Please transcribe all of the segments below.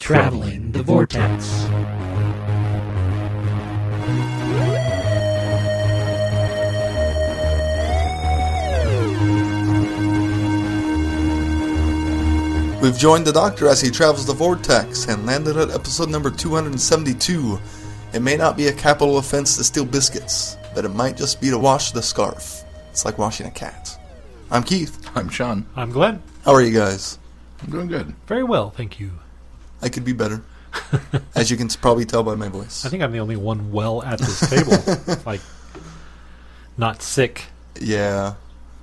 Traveling the Vortex. We've joined the Doctor as he travels the Vortex and landed at episode number 272. It may not be a capital offense to steal biscuits, but it might just be to wash the scarf. It's like washing a cat. I'm Keith. I'm Sean. I'm Glenn. How are you guys? I'm doing good. Very well, thank you. I could be better, as you can probably tell by my voice. I think I'm the only one well at this table. Like, not sick. Yeah.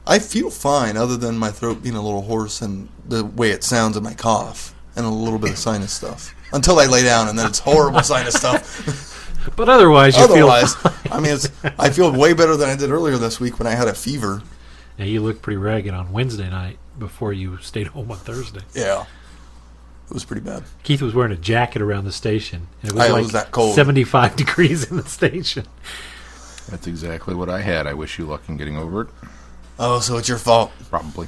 I feel fine, other than my throat being a little hoarse and the way it sounds in my cough, and a little bit of sinus stuff. Until I lay down, and then it's horrible sinus stuff. But otherwise, feel I mean, I feel way better than I did earlier this week when I had a fever. Yeah, you looked pretty ragged on Wednesday night before you stayed home on Thursday. Yeah. It was pretty bad. Keith was wearing a jacket around the station. And it was that cold. 75 degrees in the station. That's exactly what I had. I wish you luck in getting over it. Oh, so it's your fault. Probably.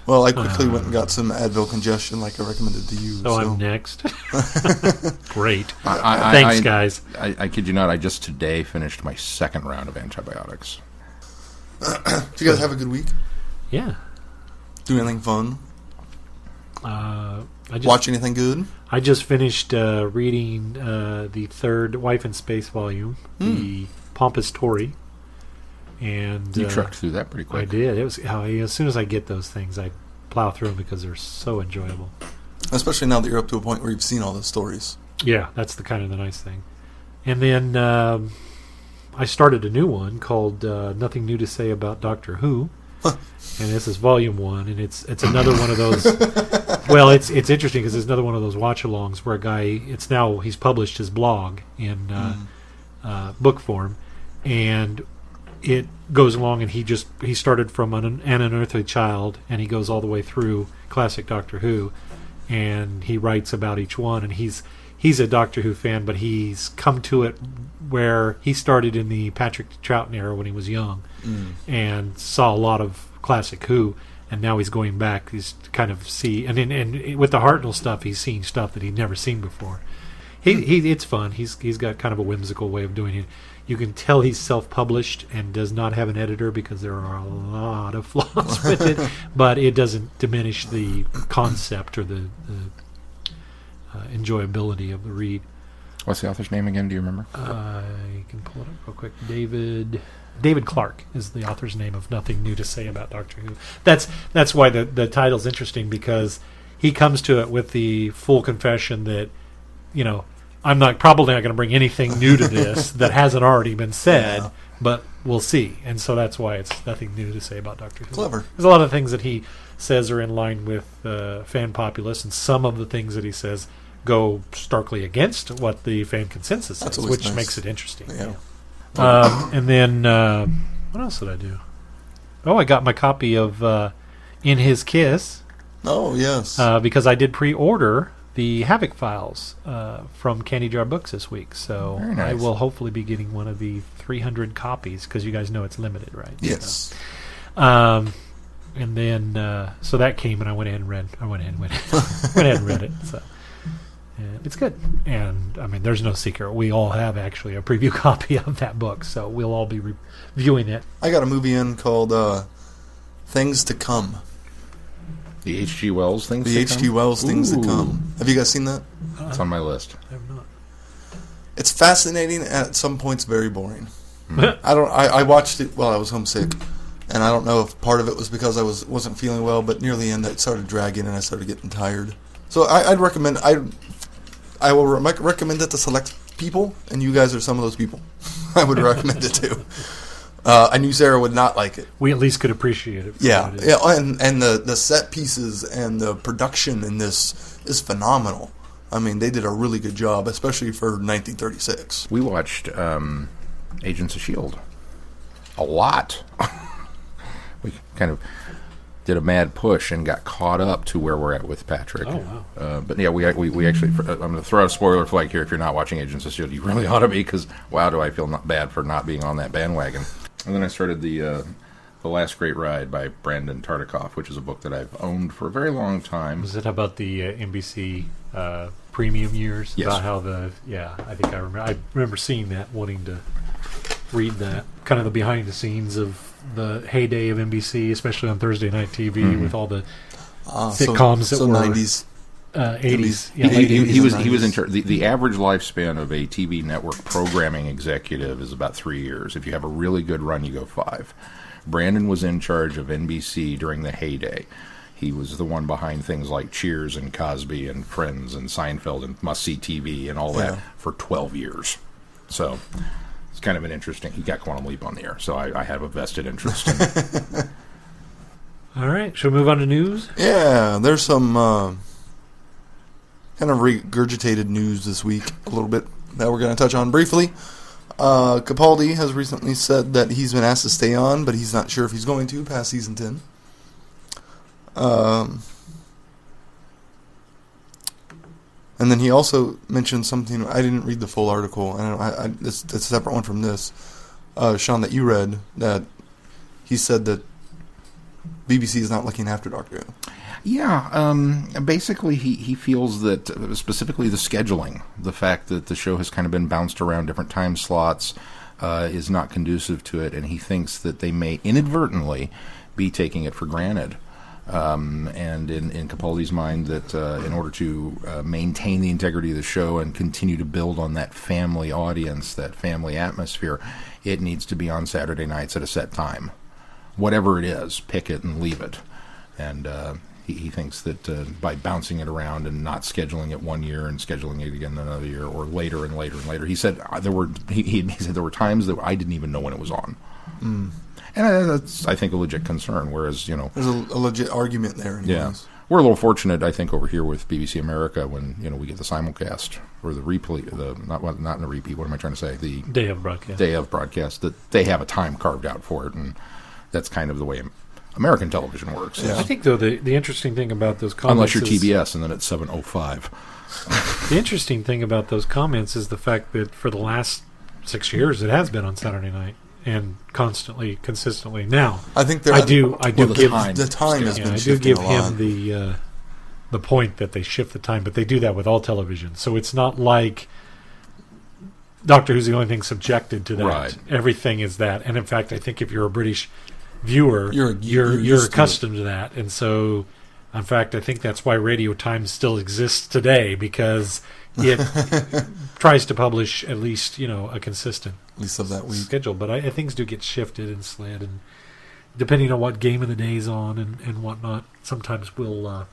Well, I quickly went and got some Advil congestion like I recommended to you. So I'm next. Great. Thanks, guys. I kid you not, I just today finished my second round of antibiotics. Did you guys have a good week? Yeah. Do anything fun? Watch anything good? I just finished reading the third Wife in Space volume, The Pompous Tory. And you trucked through that pretty quick. I did. It was as soon as I get those things, I plow through them because they're so enjoyable. Especially now that you're up to a point where you've seen all the stories. Yeah, that's the nice thing. And then I started a new one called Nothing New to Say About Doctor Who. And this is volume 1, and it's another one of those. Well, it's interesting because it's another one of those watch-alongs where a guy. He's published his blog in book form, and it goes along, and he started from an unearthly child, and he goes all the way through classic Doctor Who, and he writes about each one, and he's a Doctor Who fan, but he's come to it where he started in the Patrick Troughton era when he was young, and saw a lot of classic Who, and now he's going back. He's kind of and with the Hartnell stuff, he's seeing stuff that he'd never seen before. It's fun. He's got kind of a whimsical way of doing it. You can tell he's self-published and does not have an editor because there are a lot of flaws with it, but it doesn't diminish the concept or the enjoyability of the read. What's the author's name again? Do you remember? I can pull it up real quick. David Clark is the author's name of Nothing New to Say About Doctor Who. That's why the title's interesting, because he comes to it with the full confession that, I'm probably not going to bring anything new to this that hasn't already been said, but we'll see. And so that's why it's Nothing New to Say About Doctor Who. Clever. There's a lot of things that he says are in line with fan populace, and some of the things that he says go starkly against what the fan consensus says, which nice. Makes it interesting. Yeah. And then, what else did I do? Oh, I got my copy of In His Kiss. Oh, yes. Because I did pre-order the Havoc Files from Candy Jar Books this week. So Very nice. I will hopefully be getting one of the 300 copies, because you guys know it's limited, right? Yes. So, and then, so that came, and I went ahead and read it. So. It's good, and there's no secret. We all have actually a preview copy of that book, so we'll all be reviewing it. I got a movie in called Things to Come. The H.G. Wells Things The H.G. Wells Things to Come. Have you guys seen that? It's on my list. I have not. It's fascinating, and at some points very boring. I watched it while I was homesick, and I don't know if part of it was because I wasn't feeling well, but near the end it started dragging, and I started getting tired. So I'd recommend. I will recommend it to select people, and you guys are some of those people. I would recommend it to. I knew Sarah would not like it. We at least could appreciate it. Yeah, and the set pieces and the production in this is phenomenal. They did a really good job, especially for 1936. We watched Agents of S.H.I.E.L.D. a lot. We kind of did a mad push and got caught up to where we're at with Patrick. Oh, wow. But yeah, we actually, I'm going to throw out a spoiler flag here. If you're not watching Agents of S.H.I.E.L.D., you really ought to be, because wow, do I feel not bad for not being on that bandwagon. And then I started the Last Great Ride by Brandon Tartikoff, which is a book that I've owned for a very long time. Was it about the NBC premium years. Yes. About how I think I remember seeing that, wanting to read that, kind of the behind the scenes of the heyday of NBC, especially on Thursday night TV with all the sitcoms that were 90s. 80s. He, Yeah, late he, 80s he was and he was 90s. in charge. The average lifespan of a TV network programming executive is about 3 years. If you have a really good run, you go 5. Brandon was in charge of NBC during the heyday. He was the one behind things like Cheers and Cosby and Friends and Seinfeld and Must See TV and all that for 12 years. So it's kind of an interesting. He got Quantum Leap on the air, so I have a vested interest in it. All right, shall we move on to news? Yeah, there's some kind of regurgitated news this week, a little bit, that we're going to touch on briefly. Capaldi has recently said that he's been asked to stay on, but he's not sure if he's going to past season 10. And then he also mentioned something. I didn't read the full article, and it's a separate one from this, Sean, that you read, that he said that BBC is not looking after Doctor Who. Yeah, basically he feels that specifically the scheduling, the fact that the show has kind of been bounced around different time slots, is not conducive to it, and he thinks that they may inadvertently be taking it for granted. And in Capaldi's mind, that in order to maintain the integrity of the show and continue to build on that family audience, that family atmosphere, it needs to be on Saturday nights at a set time. Whatever it is, pick it and leave it. And he thinks that by bouncing it around and not scheduling it one year and scheduling it again another year, or later and later and later, he said he said there were times that I didn't even know when it was on. And that's, I think, a legit concern. Whereas, there's a legit argument there. Anyways. Yeah, we're a little fortunate, I think, over here with BBC America when we get the simulcast or the replay, not in a repeat. What am I trying to say? The Day of broadcast. That they have a time carved out for it, and that's kind of the way American television works. Yeah. I think, though, the interesting thing about those comments, unless you're TBS, and then it's 7:05. The interesting thing about those comments is the fact that for the last 6 years it has been on Saturday night. And consistently. Now, I think I do the give time has been I do shifting give a lot. him the point that they shift the time, but they do that with all television. So it's not like Doctor Who's the only thing subjected to that. Right. Everything is that, and in fact, I think if you're a British viewer, you're used to accustomed to that, and so. In fact, I think that's why Radio Times still exists today, because it tries to publish at least, a consistent At least of that week. schedule. But things do get shifted and slid, and depending on what game of the day is on and whatnot, sometimes we'll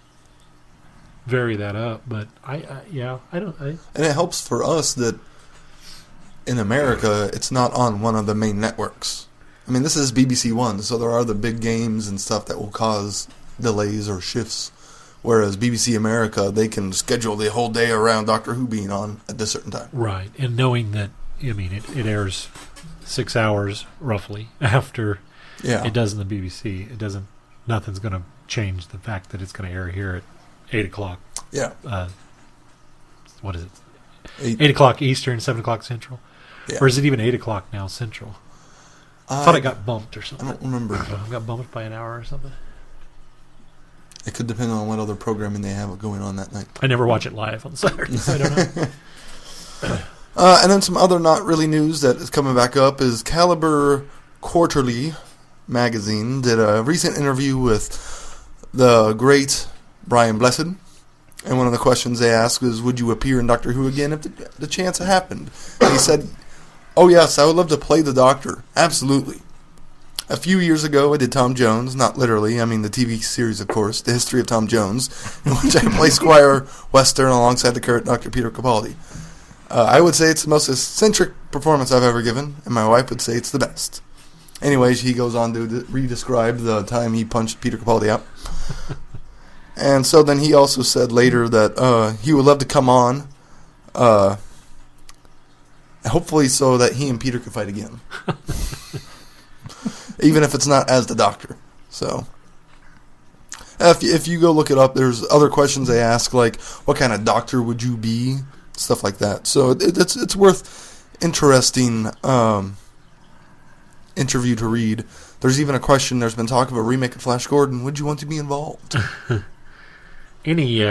vary that up. But And it helps for us that in America, it's not on one of the main networks. I mean, this is BBC One, so there are the big games and stuff that will cause delays or shifts, whereas BBC America, they can schedule the whole day around Doctor Who being on at this certain time. Right, and knowing that, it airs 6 hours roughly after it does in the BBC, nothing's going to change the fact that it's going to air here at 8 o'clock. Yeah. What is it? 8 o'clock Eastern, 7 o'clock Central? Yeah. Or is it even 8 o'clock now Central? I thought it got bumped or something. I don't remember. Got bumped by an hour or something. It could depend on what other programming they have going on that night. I never watch it live on Saturday, so I don't know. And then some other not really news that is coming back up is Caliber Quarterly magazine did a recent interview with the great Brian Blessed. And one of the questions they asked was, would you appear in Doctor Who again if the chance happened? And he said, oh yes, I would love to play the Doctor. Absolutely. A few years ago, I did Tom Jones, not literally, I mean the TV series, of course, The History of Tom Jones, in which I play Squire Western alongside the current Dr. Peter Capaldi. I would say it's the most eccentric performance I've ever given, and my wife would say it's the best. Anyways, he goes on to re-describe the time he punched Peter Capaldi out. And so then he also said later that he would love to come on, hopefully so that he and Peter could fight again. Even if it's not as the Doctor. So, if you go look it up, there's other questions they ask, like, what kind of Doctor would you be? Stuff like that. So, it's worth interesting interview to read. There's even a question, there's been talk of a remake of Flash Gordon. Would you want to be involved? Any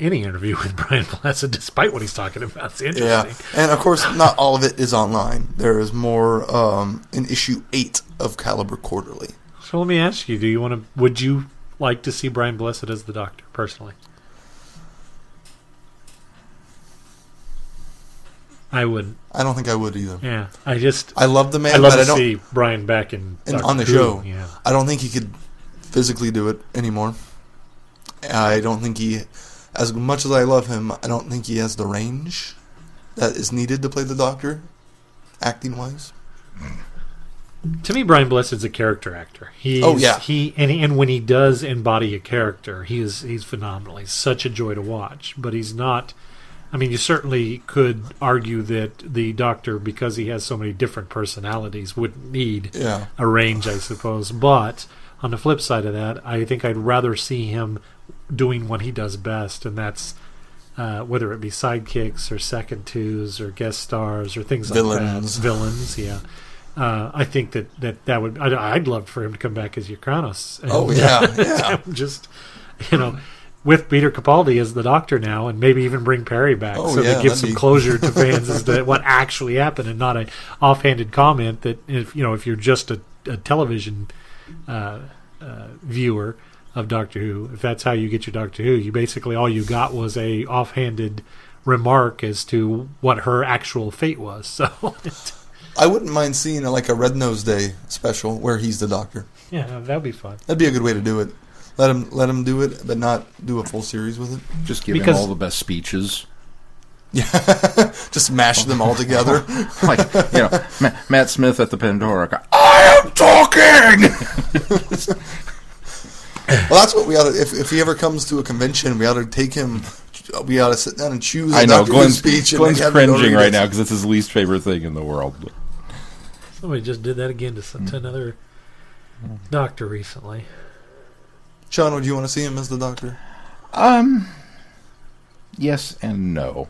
any interview with Brian Blessed, despite what he's talking about. It's interesting. Yeah, and of course, not all of it is online. There is more in issue 8 of Caliber Quarterly. So let me ask you: would you like to see Brian Blessed as the Doctor personally? I wouldn't. I don't think I would either. Yeah, I love the man. I'd love but to I don't, see Brian back in on the Who. show. Yeah. I don't think he could physically do it anymore. I don't think he, as much as I love him, I don't think he has the range that is needed to play the Doctor, acting wise. To me, Brian Blessed's a character actor. And when he does embody a character, he's phenomenal. He's such a joy to watch. But he's not. I mean, you certainly could argue that the Doctor, because he has so many different personalities, wouldn't need a range, I suppose. But on the flip side of that, I think I'd rather see him doing what he does best, and that's whether it be sidekicks or second twos or guest stars or things like that. Villains, yeah. I think that would. I'd love for him to come back as Ukranos. And just with Peter Capaldi as the Doctor now, and maybe even bring Perry back, to give some closure to fans as to what actually happened, and not an offhanded comment that if you're just a television viewer of Doctor Who, if that's how you get your Doctor Who, you basically all you got was a offhanded remark as to what her actual fate was. So I wouldn't mind seeing a Red Nose Day special where he's the Doctor. Yeah, that'd be fun. That'd be a good way to do it. Let him do it, but not do a full series with it. Just give him all the best speeches. Yeah, just mash them all together. Matt Smith at the Pandora. I am talking. Well, that's what we ought to. If he ever comes to a convention, we ought to take him. We ought to sit down and choose. I know Glenn's speech. Glenn's cringing right now because it's his least favorite thing in the world. Somebody just did that again to another Doctor recently. Sean, would you want to see him as the Doctor? Yes and no.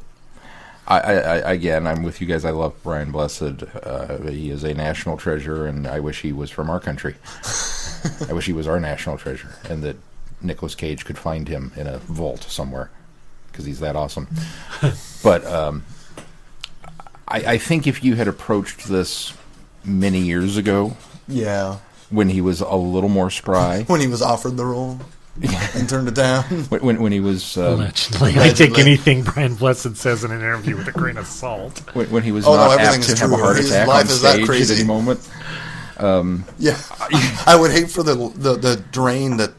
Again, I'm with you guys. I love Brian Blessed. He is a national treasure, and I wish he was from our country. I wish he was our national treasure, and that Nicolas Cage could find him in a vault somewhere, because he's that awesome. But I think if you had approached this many years ago, when he was a little more spry, when he was offered the role and turned it down, when he was allegedly. I take anything Brian Blessed says in an interview with a grain of salt. When he was not apt to have a heart attack on stage at any moment. I would hate for the drain that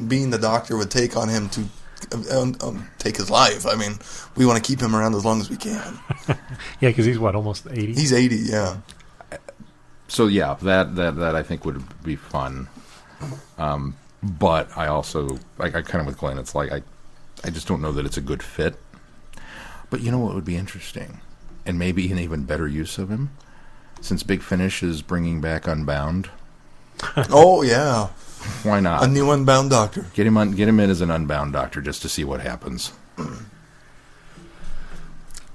being the Doctor would take on him to take his life. I mean, we want to keep him around as long as we can. Yeah, because he's almost 80. He's 80. Yeah. So that I think would be fun. But I also I kind of with Glenn. It's like I just don't know that it's a good fit. But you know what would be interesting, and maybe an even better use of him, since Big Finish is bringing back Unbound. Oh yeah, why not a new Unbound Doctor? Get him in as an Unbound Doctor just to see what happens. That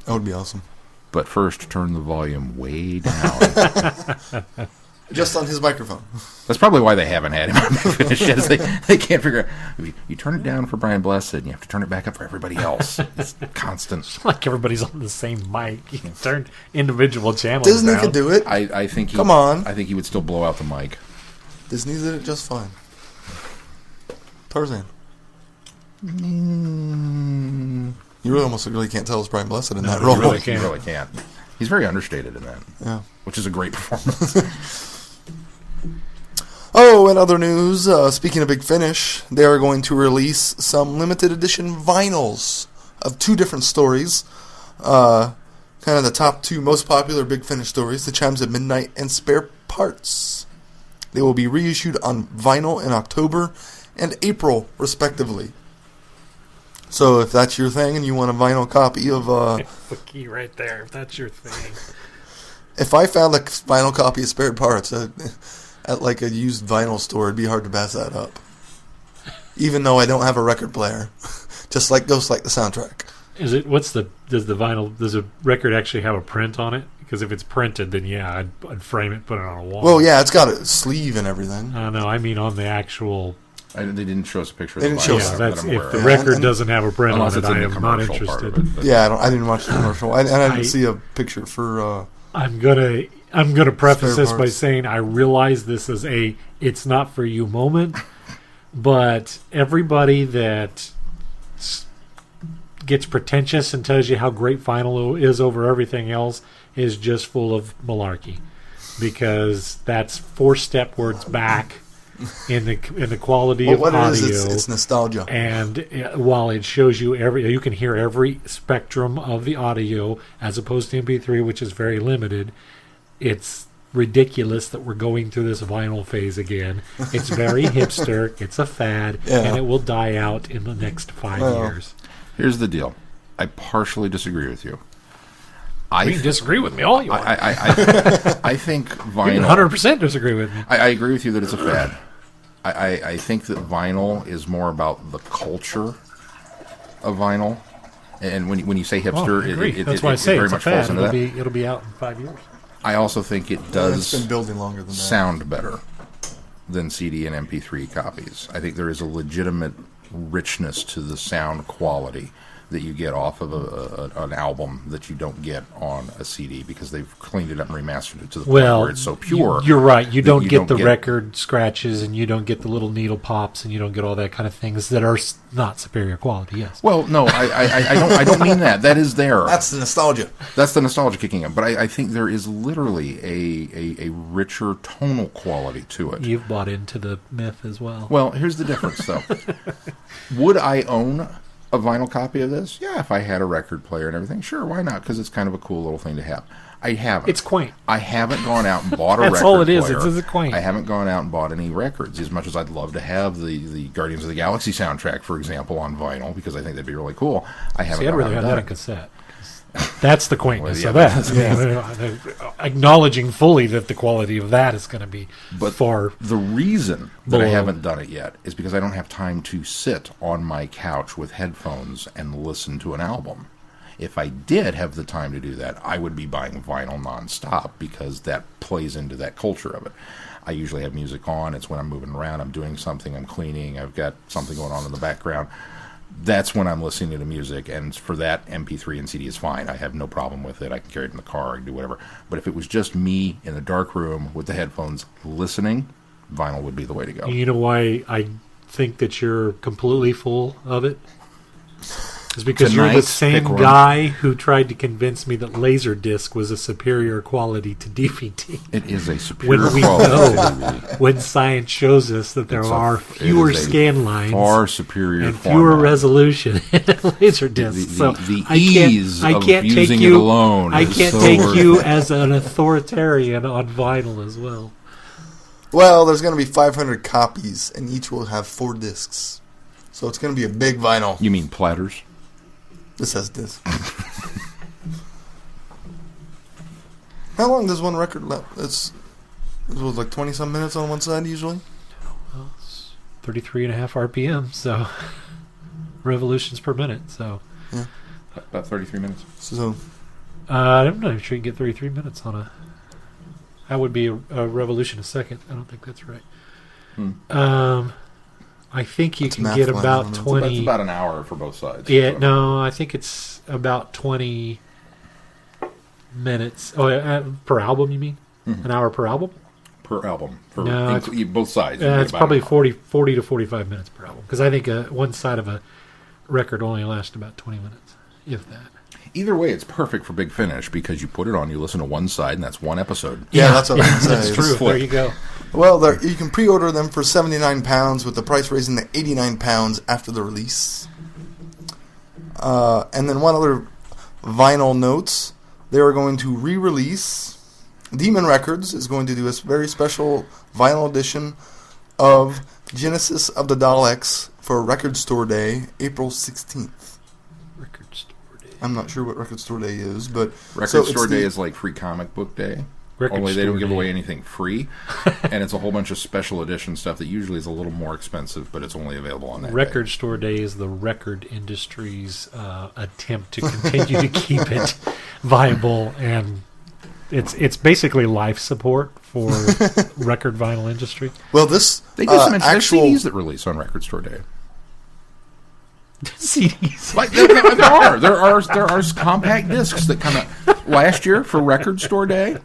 would be awesome. But first, turn the volume way down. Just on his microphone. That's probably why they haven't had him on Big Finish yet. They can't figure out. You turn it down for Brian Blessed, and you have to turn it back up for everybody else. It's constant. It's like everybody's on the same mic. You can turn individual channels Disney down. could do it. I think. Come on. I think he would still blow out the mic. Disney did it just fine. Tarzan. You really can't tell it's Brian Blessed in that role. You really can't. He's very understated in that. Yeah. Which is a great performance. Oh, in other news, speaking of Big Finish, they are going to release some limited edition vinyls of 2 different stories. Kind of the top 2 most popular Big Finish stories, The Chimes of Midnight and Spare Parts. They will be reissued on vinyl in October and April, respectively. So if that's your thing and you want a vinyl copy of... the key right there, if that's your thing. If I found a vinyl copy of Spare Parts at like a used vinyl store, it'd be hard to pass that up. Even though I don't have a record player. Just like the soundtrack. Does the record actually have a print on it? Because if it's printed, then yeah, I'd frame it, put it on a wall. Well, yeah, it's got a sleeve and everything. No, I mean on the actual They didn't show us a picture of They the didn't show vinyl. us Yeah, that that's I'm if aware the of. record and- doesn't have a print Unless on it. it's in I the am not commercial part interested. of it. But Yeah, I didn't watch the commercial, and I I- didn't see a picture for. I'm gonna preface Spare this by parts. saying I realize this is a it's not for you moment, but everybody that gets pretentious and tells you how great vinyl is over everything else is just full of malarkey, because that's 4 step words back in the quality Well, of what audio. it is, it's nostalgia. And while it shows you you can hear every spectrum of the audio as opposed to MP3, which is very limited. It's ridiculous that we're going through this vinyl phase again. It's very hipster. It's a fad, Yeah. and it will die out in the next 5 Well, years. here's the deal. I partially disagree with you. You can disagree with me all you want. I think You can vinyl. 100% disagree with me. I agree with you that it's a fad. I think that vinyl is more about the culture of vinyl. And when you say Oh, hipster, I agree. it That's why I it say very it's a much falls fad. into that. It'll be out in 5 years. I also think it It's does been building longer than that. sound better than CD and MP3 copies. I think there is a legitimate richness to the sound quality that you get off of an album that you don't get on a CD because they've cleaned it up and remastered it to the point Well, where it's so pure. You're right. You that don't you get don't the get- record scratches, and you don't get the little needle pops, and you don't get all that kind of things that are not superior quality. Yes. Well, no, I don't mean that. That is there. That's the nostalgia. That's the nostalgia kicking in. But I think there is literally a richer tonal quality to it. You've bought into the myth as well. Well, here's the difference, though. Would I own a vinyl copy of this? Yeah, if I had a record player and everything, sure, why not? Because it's kind of a cool little thing to have. I haven't. It's quaint. I haven't gone out and bought a That's record all it is. player. It's quaint. I haven't gone out and bought any records, as much as I'd love to have the Guardians of the Galaxy soundtrack, for example, on vinyl, because I think that'd be really cool. I haven't See, I'd gone rather out have and that done on it. cassette. That's the quaintness Well, yeah, of that. Acknowledging fully that the quality of that is going to be But far. the reason that I below. haven't done it yet is because I don't have time to sit on my couch with headphones and listen to an album. If I did have the time to do that, I would be buying vinyl nonstop because that plays into that culture of it. I usually have music on. It's when I'm moving around, I'm doing something, I'm cleaning, I've got something going on in the background. That's when I'm listening to the music, and for that, MP3 and CD is fine. I have no problem with it. I can carry it in the car, I can do whatever. But if it was just me in a dark room with the headphones listening, vinyl would be the way to go. You know why I think that you're completely full of it? It's because you're the Tonight's same pick one. guy who tried to convince me that Laserdisc was a superior quality to DVD. It is a superior When we quality know, DVD. when science shows us that there It's are it fewer is a scan lines far superior and fewer format. resolution in Laserdisc. So the I ease can't, I of can't using take it you, alone I is can't so take worth you it. as an authoritarian on vinyl as well. Well, there's going to be 500 copies, and each will have 4 discs. So it's going to be a big vinyl. You mean platters? This has disc. How long does one record last? It was like 20-some minutes on one side usually? 33.5 RPM, so revolutions per minute. So About 33 minutes. So I'm not even sure you can get 33 minutes on a. That would be a revolution a second. I don't think that's right. I think you That's can math get line, I about don't know. 20. That's about an hour for both sides. Yeah, So- no, I think it's about 20 minutes. Oh, per album, you mean? Mhm. An hour per album? Per album. For No, both sides. it'd be It's about probably an hour. 40 to 45 minutes per album. Because I think one side of a record only lasts about 20 minutes, if that. Either way, it's perfect for Big Finish because you put it on, you listen to one side, and that's one episode. yeah, that's what I was That's saying. true. flip. There you go. Well, you can pre-order them for £79 with the price raising to £89 after the release. And then one other vinyl notes. They are going to re-release. Demon Records is going to do a very special vinyl edition of Genesis of the Daleks for Record Store Day, April 16th. Record store day. I'm not sure what Record Store Day is, but Record so it's Store Day the- is like Free Comic Book Day. Record Only they don't Store give Day. away anything free. And it's a whole bunch of special edition stuff that usually is a little more expensive, but it's only available on that Record Store Day is the record industry's attempt to continue to keep it viable and It's basically life support for record vinyl industry. Well, this They do some actual CDs that release on Record Store Day. CDs. Like there are compact discs that come out. Last year for Record Store Day,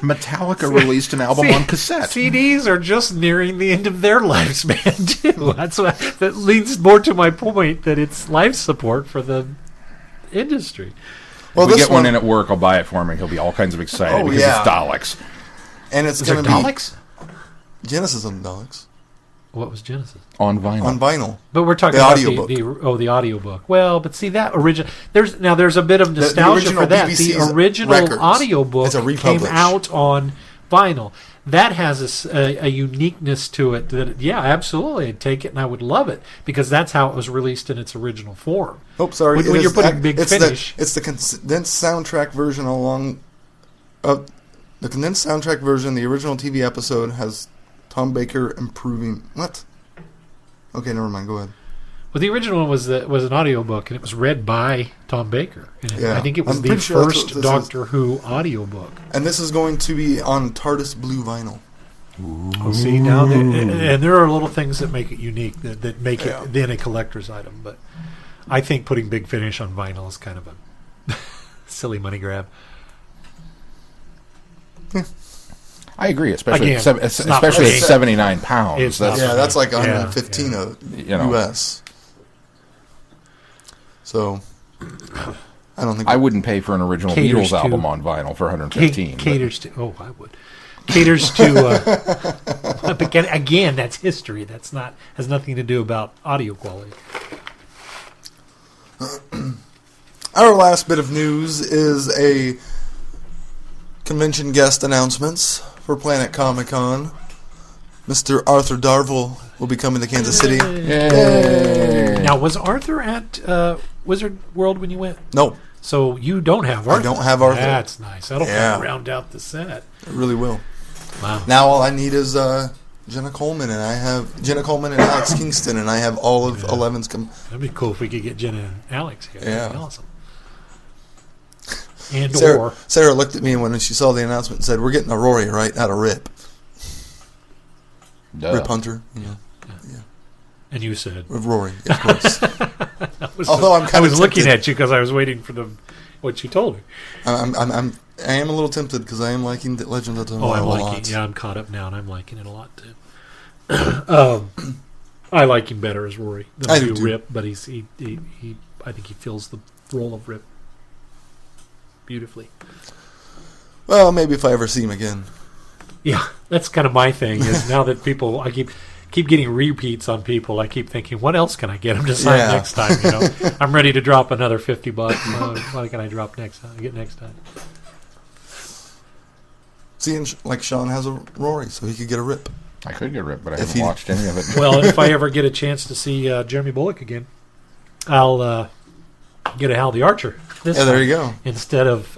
Metallica released an album on cassette. CDs are just nearing the end of their lifespan too. That's why that leads more to my point that it's life support for the industry. well, If we this get one in at work, I'll buy it for him, and he'll be all kinds of excited Oh, because yeah. it's Daleks. and it's Is going it to be Daleks? Genesis on Daleks What was Genesis? On vinyl. on vinyl. But we're talking The about audiobook. the audiobook. Well, but see that original. There's a bit of nostalgia original for that. BBC's The original records. audiobook It's a came republish. out on vinyl. That has a uniqueness to it that, yeah, absolutely, I'd take it and I would love it because that's how it was released in its original form. Oh, sorry. When it you're is putting Big it's Finish. it's the condensed soundtrack version along. The condensed soundtrack version, the original TV episode, has Tom Baker improving. What? Okay, never mind. Go ahead. Well, the original one was an audiobook, and it was read by Tom Baker. And Yeah. I think it was I'm the pretty sure that's first what this Doctor Who audiobook. And this is going to be on TARDIS blue vinyl. Oh, see, now, and there are little things that make it unique, that make Yeah. it then a collector's item. But I think putting Big Finish on vinyl is kind of a silly money grab. I agree, especially Again, it's not especially at free. 79 pounds. It's That's, not Yeah, that's like Yeah, 115 yeah. You know. US. So, I don't think I wouldn't pay for an original Caters Beatles to- album on vinyl for 115. Caters to. Oh, I would. Caters to. But again, that's history. That's not has nothing to do about audio quality. Our last bit of news is a convention guest announcements for Planet Comic Con. Mr. Arthur Darvill will be coming to Kansas City. Yay. Now, was Arthur at Wizard World when you went? No, So you don't have Arthur. I don't have Arthur. That's nice. That'll kind Yeah. of round out the set. it really will. Wow. Now all I need is Jenna Coleman, and I have Jenna Coleman and Alex Kingston, and I have all of 11's come. That'd be cool if we could get Jenna and Alex here. Yeah. That'd be awesome. And Sarah looked at me when she saw the announcement and said, "We're getting a Rory, right? Not a Rip. Duh. Rip Hunter. Yeah. and you said. Rory, of course." I Although I'm kinda was looking tempted. at you because I was waiting for what you told me. I am a little tempted because I am liking the Legend of Tomorrow I'm a liking. lot. Yeah, I'm caught up now, and I'm liking it a lot too. I like him better as Rory than I I do do too. Rip, but he I think he fills the role of Rip beautifully. Well, maybe if I ever see him again. Yeah, that's kind of my thing. Is now that people, I keep getting repeats on people. I keep thinking, what else can I get him to sign Yeah. next time? You know, I'm ready to drop another $50. What can I drop next time? Get next time. Seeing like Sean has a Rory, so he could get a Rip. I could get ripped, but I If haven't he- watched any of it. Well, if I ever get a chance to see Jeremy Bullock again, I'll get a Hal the Archer. This Yeah, there time, you go. Instead of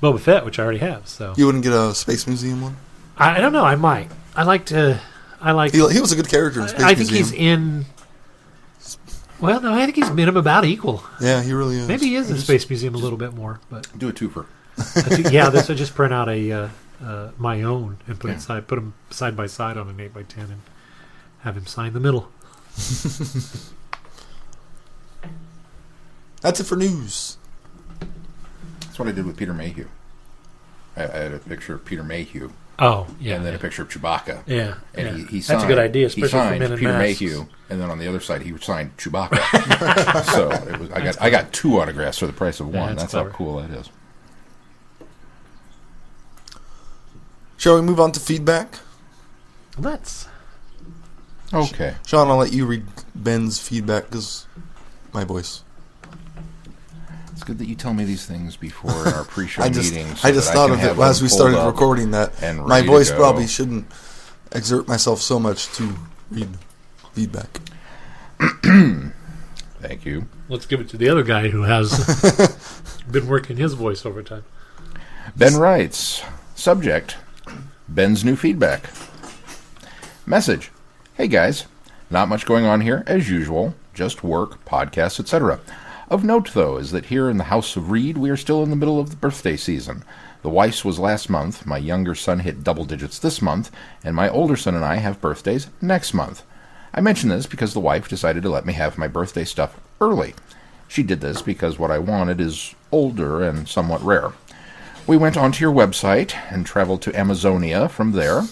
Boba Fett, which I already have. So You wouldn't get a Space Museum one? I don't know. I might. I like. He was a good character in Space I think Museum. he's in. Well, no, I think he's been him about equal. Yeah, he really is. Maybe he is in Space Museum a little bit more, but Do a twofer. yeah, this I just print out a my own and put Yeah. it put them side by side on an 8x10 and have him sign the middle. That's it for news. That's what I did with Peter Mayhew. I had a picture of Peter Mayhew, Oh yeah, and then a picture of Chewbacca. yeah. And yeah. he That's signed, a good idea, he especially for signed men in Peter masks. Mayhew, and then on the other side he signed Chewbacca. So it was, I got two autographs for the price of one. Yeah, that's that's how clever. cool that is. Shall we move on to feedback? Let's. Okay. Sean, I'll let you read Ben's feedback because my voice. It's good that you tell me these things before our pre-show I just meetings. thought can of have it as them we pulled started up recording that and my ready to voice go. probably shouldn't exert myself so much to read feedback. Thank you. Let's give it to the other guy who has been working his voice over time. Ben writes, subject, Ben's new feedback. Message, hey guys, not much going on here as usual, just work, podcasts, etc. Of note, though, is that here in the House of Reed, we are still in the middle of the birthday season. The wife's was last month, my younger son hit double digits this month, and my older son and I have birthdays next month. I mention this because the wife decided to let me have my birthday stuff early. She did this because what I wanted is older and somewhat rare. We went onto your website and traveled to Amazonia from there.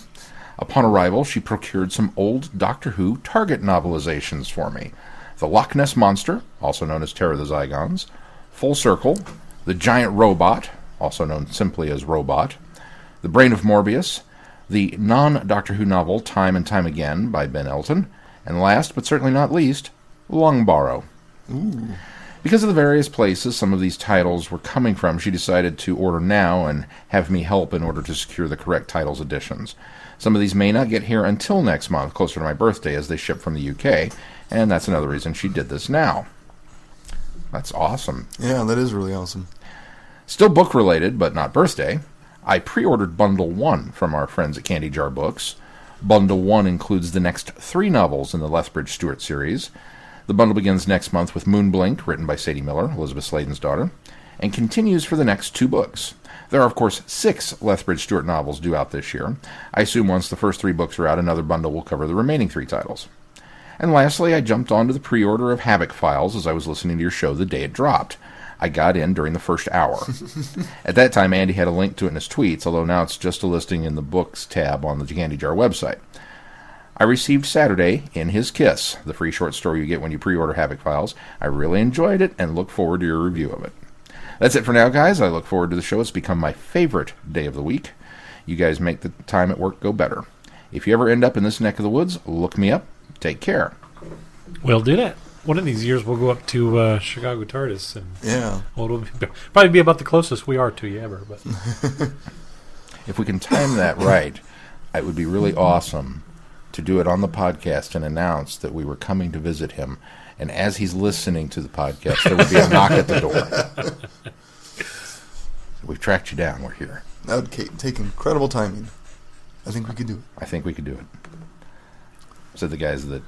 Upon arrival, she procured some old Doctor Who Target novelizations for me. The Loch Ness Monster, also known as Terror of the Zygons, Full Circle, The Giant Robot, also known simply as Robot, The Brain of Morbius, the non-Doctor Who novel Time and Time Again by Ben Elton, and last but certainly not least, Longbarrow. Ooh. Because of the various places some of these titles were coming from, she decided to order now and have me help in order to secure the correct titles editions. Some of these may not get here until next month, closer to my birthday, as they ship from the UK, and that's another reason she did this now. That's awesome. Yeah, that is really awesome. Still book-related, but not birthday, I pre-ordered Bundle 1 from our friends at Candy Jar Books. Bundle 1 includes the next 3 novels in the Lethbridge Stewart series. The bundle begins next month with Moonblinked, written by Sadie Miller, Elizabeth Sladen's daughter, and continues for the next 2 books. There are, of course, 6 Lethbridge Stewart novels due out this year. I assume once the first 3 books are out, another bundle will cover the remaining 3 titles. And lastly, I jumped onto the pre-order of Havoc Files as I was listening to your show the day it dropped. I got in during the first hour. At that time, Andy had a link to it in his tweets, although now it's just a listing in the Books tab on the Candy Jar website. I received Saturday in His Kiss, the free short story you get when you pre-order Havoc Files. I really enjoyed it and look forward to your review of it. That's it for now, guys. I look forward to the show. It's become my favorite day of the week. You guys make the time at work go better. If you ever end up in this neck of the woods, look me up. Take care. We'll do that. One of these years, we'll go up to Chicago TARDIS, and Yeah. well, it'll probably be about the closest we are to you ever. But If we can time that right, it would be really awesome to do it on the podcast and announce that we were coming to visit him. And as he's listening to the podcast, there would be a knock at the door. We've tracked you down. We're here. That would take incredible timing. I think we could do it. I think we could do it. Said the guys that...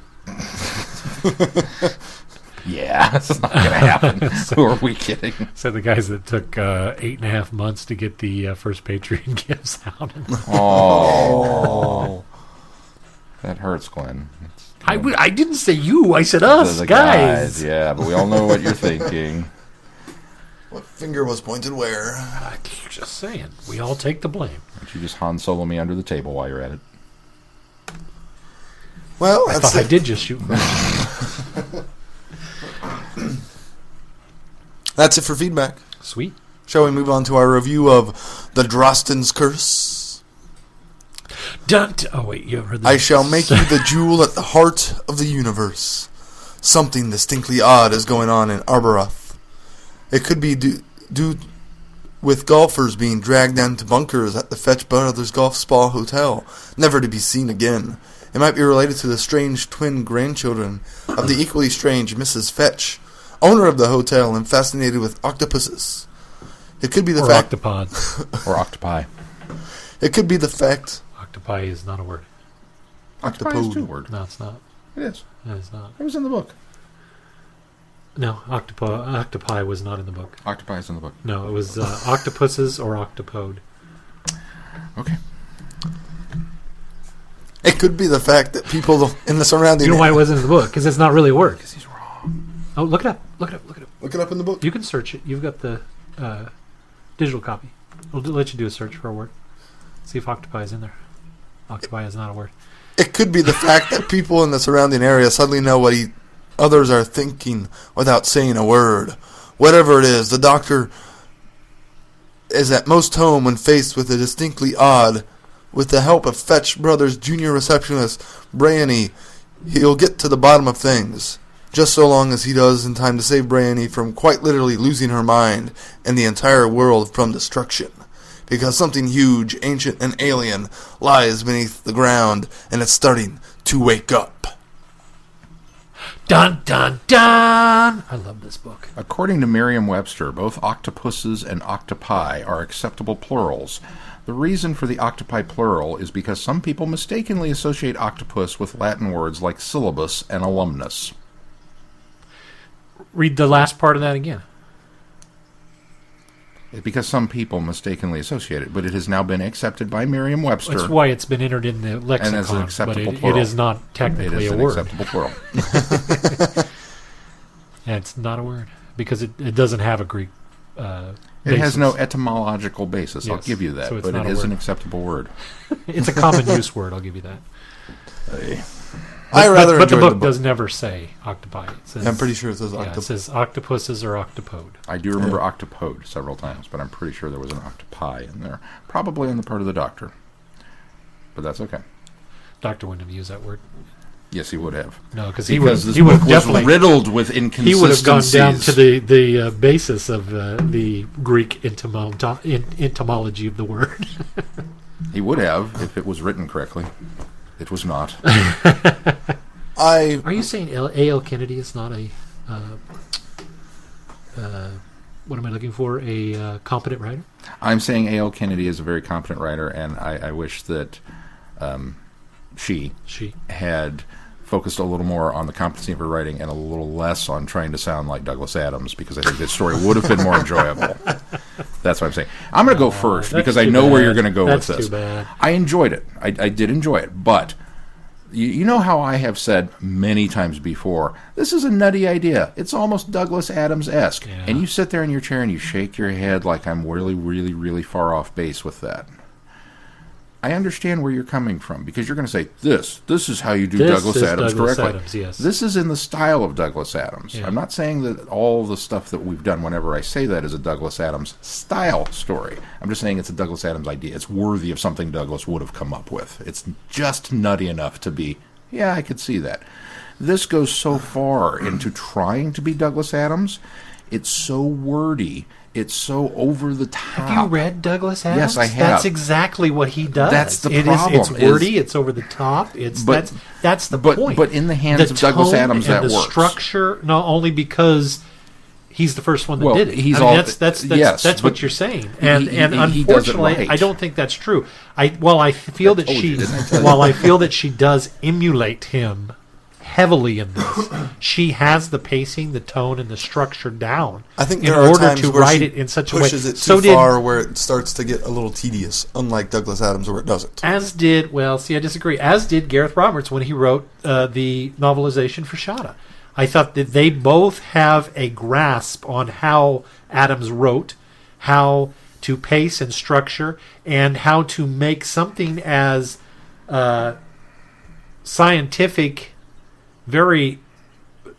Yeah, it's not going to happen. Who are we kidding? said the guys that took 8.5 months to get the first Patreon gifts out. Oh. That hurts, Glenn. I didn't say you. I said us, The guys. Yeah, but we all know what you're thinking. What finger was pointed where? I'm just saying. We all take the blame. Why don't you just Han Solo me under the table while you're at it? Well, I that's thought I it. did just shoot first. That's it for feedback. Sweet. Shall we move on to our review of The Drostan's Curse? Oh, wait. You haven't heard this? I shall make you the jewel at the heart of the universe. Something distinctly odd is going on in Arboroth. It could be due with golfers being dragged down to bunkers at the Fetch Brothers Golf Spa Hotel, never to be seen again. It might be related to the strange twin grandchildren of the equally strange Mrs. Fetch, owner of the hotel and fascinated with octopuses. It could be the fact... octopods. Or octopi. It could be the fact... Octopi is not a word. Octopi is 2 words. No, it's not. It is. No, it's not. It was in the book. No, octopi was not in the book. Octopi is in the book. No, it was octopuses or octopode. Okay. It could be the fact that people in the surrounding... You know why it wasn't in the book? Because it's not really a word. Because he's wrong. Oh, look it up. Look it up. Look it up. Look it up in the book. You can search it. You've got the digital copy. We'll let you do a search for a word. See if octopi is in there. Octopi is not a word. It could be the fact that people in the surrounding area suddenly know what others are thinking without saying a word. Whatever it is, the Doctor is at most home when faced with a distinctly odd. With the help of Fetch Brothers junior receptionist Bryony, he'll get to the bottom of things. Just so long as he does in time to save Bryony from quite literally losing her mind and the entire world from destruction. Because something huge, ancient, and alien lies beneath the ground, and it's starting to wake up. Dun, dun, dun! I love this book. According to Merriam-Webster, both octopuses and octopi are acceptable plurals. The reason for the octopi plural is because some people mistakenly associate octopus with Latin words like syllabus and alumnus. Read the last part of that again. Because some people mistakenly associate it, but it has now been accepted by Merriam-Webster. That's why it's been entered in the lexicon, and as an acceptable but it plural. is not technically it is a an word. acceptable plural. And it's not a word because it doesn't have a Greek It basis. has no etymological basis. I'll Yes, give you that, so it's but not it a is an word. acceptable word. It's a common use word, I'll give you that. I rather But the enjoyed book does never say octopi. It says, I'm pretty sure it says yeah, it octopus. says octopuses or octopode. I do remember octopode several times, but I'm pretty sure there was an octopi in there. Probably on the part of the doctor. But that's okay. Doctor wouldn't have used that word. Yes, he would have. No, because Because this he would book was definitely riddled with he inconsistencies. would have gone down to the basis of the Greek etymology of the word. He would have if it was written correctly. It was not. I Are you saying A.L. Kennedy is not a what am I looking for? A competent writer? I'm saying A.L. Kennedy is a very competent writer, and I wish that she had focused a little more on the competency of her writing and a little less on trying to sound like Douglas Adams, because I think this story would have been more enjoyable. That's what I'm saying. I'm going to go first because I know where you're going to go with this. Too bad. I enjoyed it. I did enjoy it, but you know how I have said many times before, this is a nutty idea. It's almost Douglas Adams-esque. Yeah. And you sit there in your chair and you shake your head like I'm really, really, really far off base with that. I understand where you're coming from, because you're going to say, this is how you do This Douglas is Adams Douglas correctly. Adams, yes. This is in the style of Douglas Adams. Yeah. I'm not saying that all the stuff that we've done whenever I say that is a Douglas Adams style story. I'm just saying it's a Douglas Adams idea. It's worthy of something Douglas would have come up with. It's just nutty enough to be, yeah, I could see that. This goes so far into trying to be Douglas Adams. It's so wordy. It's so over the top. Have you read Douglas Adams? Yes, I have. That's exactly what he does. That's the It is- problem, It's wordy. It's over the top. That's the point. But in the hands The of Douglas tone Adams, and that the works. structure, not only because he's the first one that Well, did it. he's I mean, all- that's yes, what but you're saying, he and does it unfortunately, right. I don't think that's true. I feel that told she you, didn't I tell you? while I feel that she does emulate him heavily in this, she has the pacing, the tone, and the structure down. I think in there are order times to where write she it in such a way. pushes it too So did far where it starts to get a little tedious, unlike Douglas Adams where it doesn't. As did, I disagree. As did Gareth Roberts when he wrote the novelization for Shada. I thought that they both have a grasp on how Adams wrote, how to pace and structure, and how to make something as scientific, very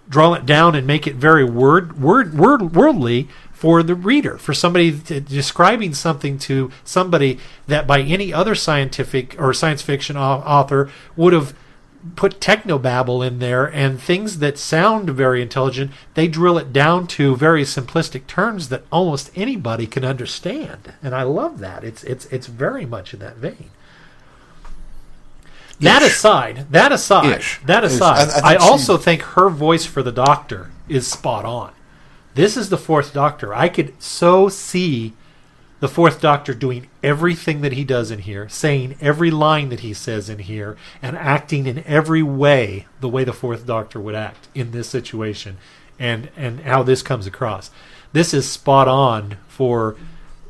draw it down and make it very worldly for the reader, for somebody describing something to somebody that by any other scientific or science fiction author would have put technobabble in there and things that sound very intelligent. They drill it down to very simplistic terms that almost anybody can understand, and I love that. It's very much in that vein. That aside, I also think her voice for the Doctor is spot on. This is the Fourth Doctor. I could so see the Fourth Doctor doing everything that he does in here, saying every line that he says in here, and acting in every way the way the Fourth Doctor would act in this situation, and how this comes across. This is spot on for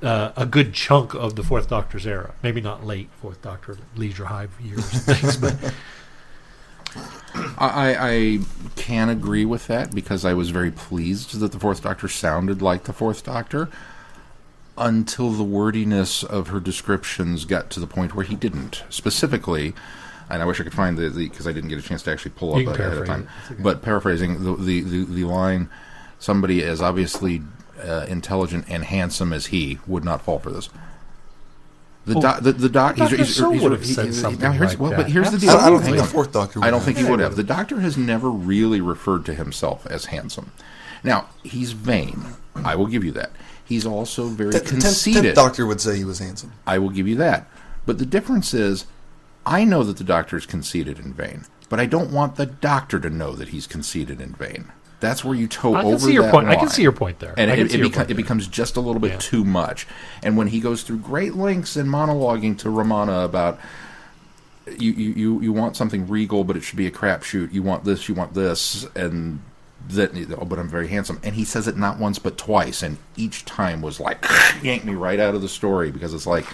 a good chunk of the Fourth Doctor's era. Maybe not late Fourth Doctor, Leisure Hive years and things, but I can agree with that, because I was very pleased that the Fourth Doctor sounded like the Fourth Doctor until the wordiness of her descriptions got to the point where he didn't. Specifically, and I wish I could find the because I didn't get a chance to actually pull up ahead of time. Okay. But paraphrasing the line, somebody as obviously intelligent and handsome as he would not fall for this. He's would have said something like that. But here's the deal. I don't think the Fourth Doctor would. I don't think he would have. The Doctor has never really referred to himself as handsome. Now, he's vain. I will give you that. He's also very conceited. The Doctor would say he was handsome. I will give you that. But the difference is, I know that the Doctor is conceited and vain, but I don't want the Doctor to know that he's conceited and vain. That's where you toe over that line. I can see your point there. And it becomes just a little bit too much. And when he goes through great lengths in monologuing to Romana about you want something regal, but it should be a crapshoot. You want this, and but I'm very handsome. And he says it not once but twice, and each time was like, yanked me right out of the story, because it's like,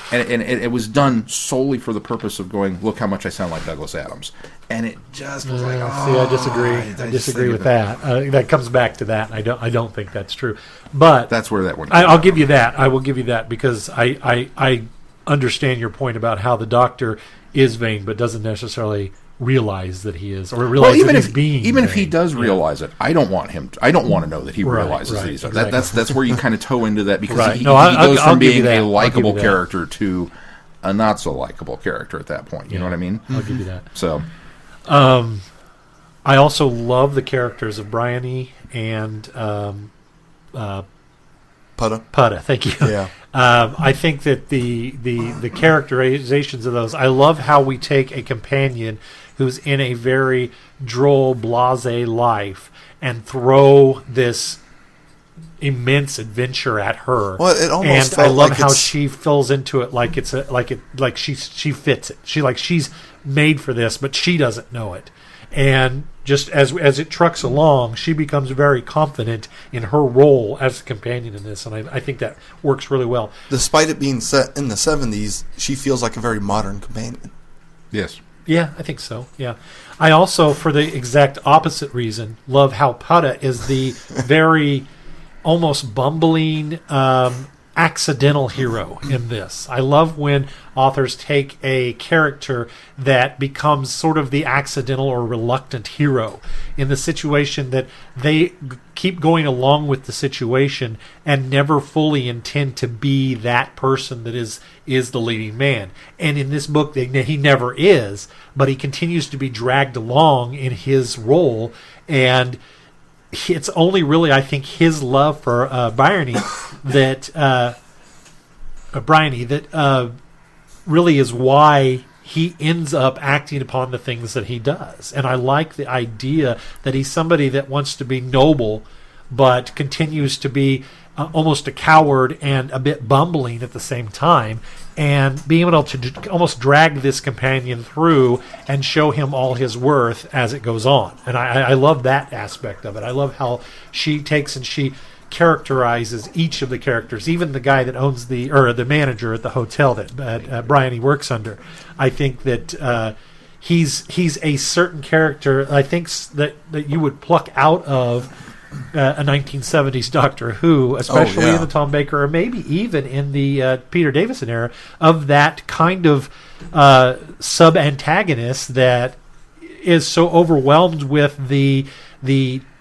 and it was done solely for the purpose of going, look how much I sound like Douglas Adams. And it just was like, see, I disagree. I disagree with that. That comes back to that. And I don't think that's true. But that's where that one. I'll give you that. I will give you that, because I understand your point about how the Doctor is vain, but doesn't necessarily realize that he is, or realize even that if he's being even vain. if he does realize it, I don't want him. I don't want to know that he realizes that he's exactly. That's where you kind of toe into that, because he I'll goes from give you being that. a likable character to a not so likable character at that point. You know what I mean? I'll give you that. So, I also love the characters of Bryony and Putta. Thank you. Yeah. I think that the characterizations of those, I love how we take a companion who's in a very droll, blasé life and throw this immense adventure at her. Well, it almost and felt I love like how it's... she fills into it like she fits it. She's made for this, but she doesn't know it. And just as it trucks along, she becomes very confident in her role as a companion in this, and I think that works really well. Despite it being set in the 70s, she feels like a very modern companion. yes. Yeah, I think so. Yeah. I also, for the exact opposite reason, love how Putta is the very almost bumbling, accidental hero in this. I love when authors take a character that becomes sort of the accidental or reluctant hero in the situation, that they keep going along with the situation and never fully intend to be that person that is the leading man. And in this book, he never is, but he continues to be dragged along in his role, and it's only really, I think, his love for Bryony that really is why he ends up acting upon the things that he does. And I like the idea that he's somebody that wants to be noble, but continues to be almost a coward and a bit bumbling at the same time, and being able to almost drag this companion through and show him all his worth as it goes on. And I love that aspect of it. I love how she takes and she characterizes each of the characters, even the guy that owns the manager at the hotel that Bryony works under. I think that he's a certain character, I think, that you would pluck out of a 1970s Doctor Who, especially in the Tom Baker, or maybe even in the Peter Davison era, of that kind of sub-antagonist that is so overwhelmed with the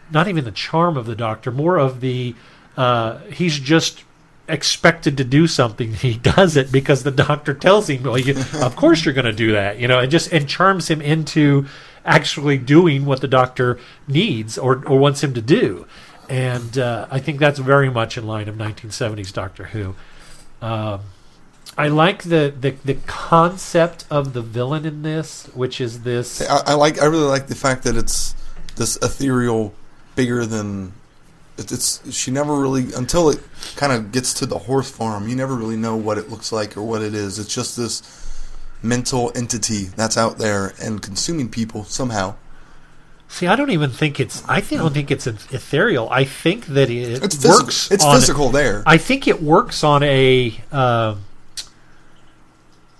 not even the charm of the Doctor, more of the he's just expected to do something. He does it because the Doctor tells him, well, of course you're going to do that, and charms him into actually doing what the Doctor needs or wants him to do. And I think that's very much in line of 1970s Doctor Who. I like the concept of the villain in this, which is this. I really like the fact that it's this ethereal, bigger than. She never really, until it kind of gets to the horse farm, you never really know what it looks like or what it is. It's just this mental entity that's out there and consuming people somehow. See, I don't think it's ethereal. I think that it it's works. It's physical there. I think it works on a. I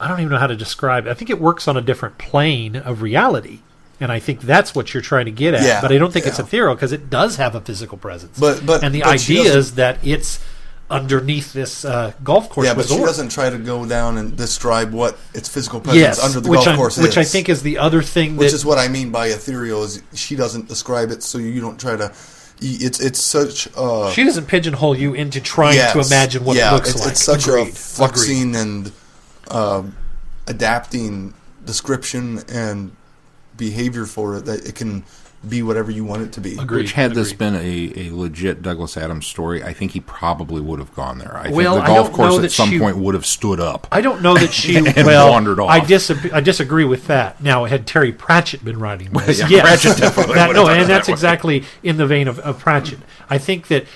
don't even know how to describe it. I think it works on a different plane of reality. And I think that's what you're trying to get at. Yeah, but I don't think it's ethereal, because it does have a physical presence. And the but idea is that it's underneath this golf course. Yeah, but resort. she doesn't try to go down and describe what its physical presence under the golf course is. Which I think is the other thing. Which is what I mean by ethereal, is she doesn't describe it, so you don't try to. It's such. She doesn't pigeonhole you into trying to imagine what it looks like. It's such a fluxing and adapting description and behavior for it that it can be whatever you want it to be. Which, had this been a legit Douglas Adams story, I think he probably would have gone there. I think the golf course at some point would have stood up. I don't know that she and wandered off. I disagree with that. Now, had Terry Pratchett been writing this, yes. Pratchett definitely and that's exactly in the vein of Pratchett. I think that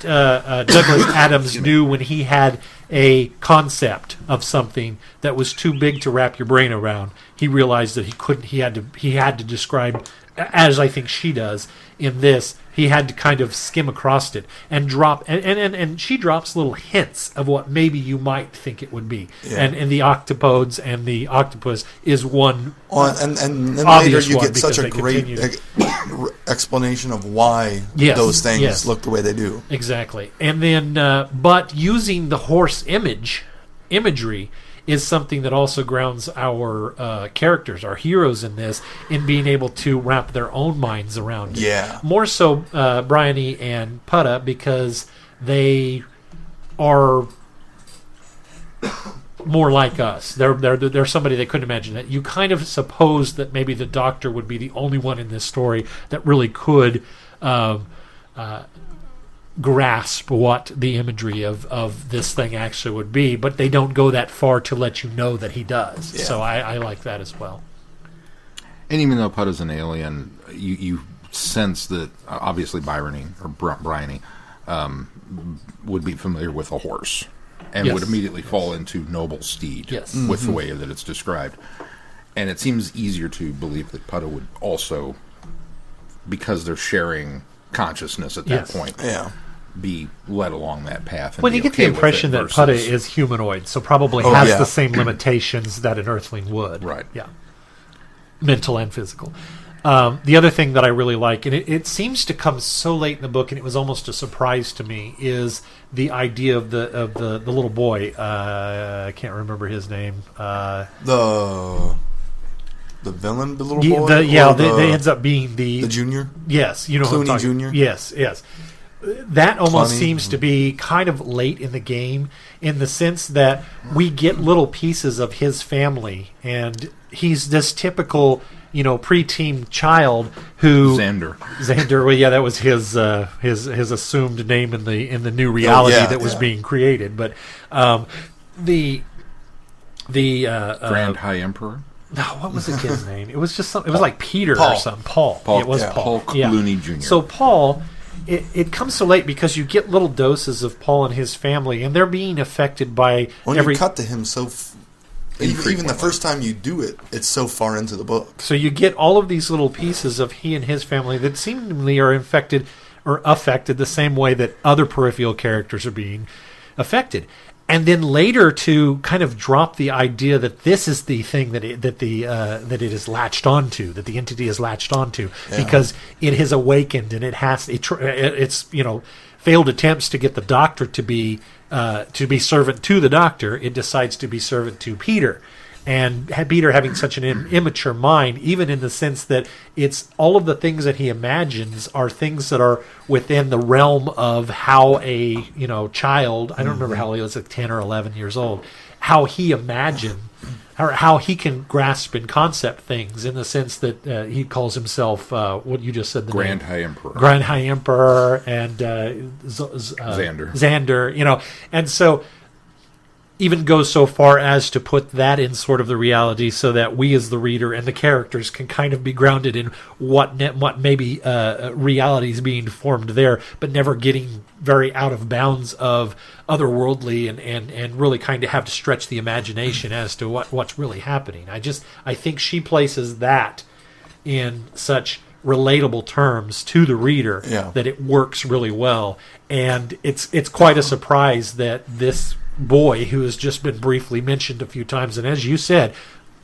Douglas Adams knew when he had a concept of something that was too big to wrap your brain around. He realized that he couldn't. He had to describe, as I think she does, in this, he had to kind of skim across it and drop, and she drops little hints of what maybe you might think it would be. Yeah. And the octopodes and the octopus is one. And then later obvious you one get such because a they great continue explanation of why Yes, those things yes. look the way they do. Exactly. And then, but using the horse imagery is something that also grounds our characters, our heroes in this, in being able to wrap their own minds around it. Yeah. More so Bryony and Putta, because they are more like us. They're somebody they couldn't imagine. That you kind of suppose that maybe the Doctor would be the only one in this story that really could grasp what the imagery of this thing actually would be, but they don't go that far to let you know that he does. Yeah. So I like that as well. And even though Putta's an alien, you sense that obviously Bryony would be familiar with a horse and Yes. would immediately fall into noble steed Yes. with the way that it's described. And it seems easier to believe that Putta would also, because they're sharing consciousness at that Yes. point, Yeah. be led along that path. And When be you get okay the with impression it that versus- Putta is humanoid, so probably Oh, has yeah. the same limitations that an Earthling would. Right. Yeah. Mental and physical. The other thing that I really like, and it seems to come so late in the book, and it was almost a surprise to me, is the idea of the little boy. I can't remember his name. The villain, the little Ye- boy? they ends up being the junior? Yes, you know who I'm Clooney talking- Jr.? Yes, yes. That almost Clooney. seems to be kind of late in the game, in the sense that we get little pieces of his family, and he's this typical, preteen child who Xander. Well, yeah, that was his assumed name in the new reality that was being created. But the Grand High Emperor. no, what was the kid's name? It was just something. It was like Peter Paul. or something. Paul. Paul, It was yeah. Paul. Paul Clooney Jr. So Paul, it comes so late because you get little doses of Paul and his family, and they're being affected by When every. you cut to him even the Infrequently. first time you do it, it's so far into the book. So you get all of these little pieces of he and his family that seemingly are infected or affected the same way that other peripheral characters are being affected. And then later to kind of drop the idea that this is the thing that it is latched onto, that the entity is latched onto, because it has awakened and it's failed attempts to get the Doctor to be servant to the Doctor. It decides to be servant to Peter. And Peter having such an immature mind, even in the sense that it's all of the things that he imagines are things that are within the realm of how a child, I don't remember how he was, like 10 or 11 years old, how he imagined, or how he can grasp and concept things, in the sense that he calls himself, what you just said, the Grand name. High Emperor. Grand High Emperor and Xander, and so even goes so far as to put that in sort of the reality, so that we as the reader and the characters can kind of be grounded in what maybe reality is being formed there, but never getting very out of bounds of otherworldly and really kind of have to stretch the imagination as to what's really happening. I think she places that in such relatable terms to the reader that it works really well, and it's quite a surprise that this boy, who has just been briefly mentioned a few times, and as you said,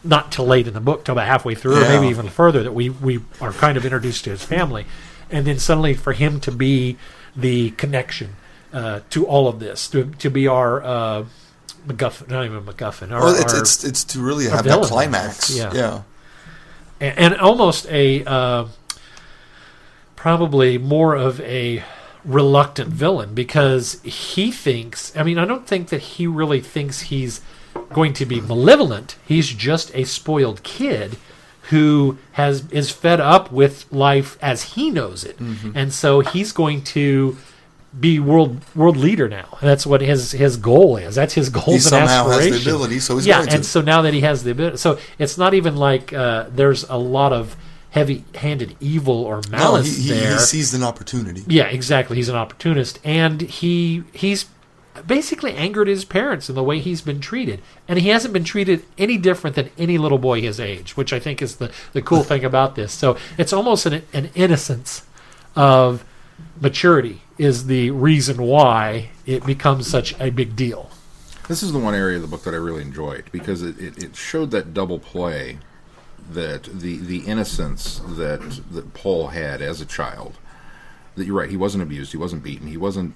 not till late in the book, till about halfway through, or maybe even further, that we are kind of introduced to his family, and then suddenly for him to be the connection to all of this, to be our MacGuffin, not even MacGuffin. It's to really have that villain, climax. yeah. And almost a probably more of a reluctant villain, because he thinks, I don't think that he really thinks he's going to be malevolent. He's just a spoiled kid who is fed up with life as he knows it, and so he's going to be world leader now. That's what his goal is. That's his goals He and somehow has aspirations. the ability, so he's going to. And so now that he has the ability, so it's not even like there's a lot of heavy-handed evil or malice he there. He sees an opportunity. Yeah, exactly. He's an opportunist, and he's basically angered his parents in the way he's been treated, and he hasn't been treated any different than any little boy his age, which I think is the cool thing about this. So it's almost an innocence of maturity is the reason why it becomes such a big deal. This is the one area of the book that I really enjoyed, because it showed that double play, that the innocence that Paul had as a child. That you're right, he wasn't abused, he wasn't beaten, he wasn't,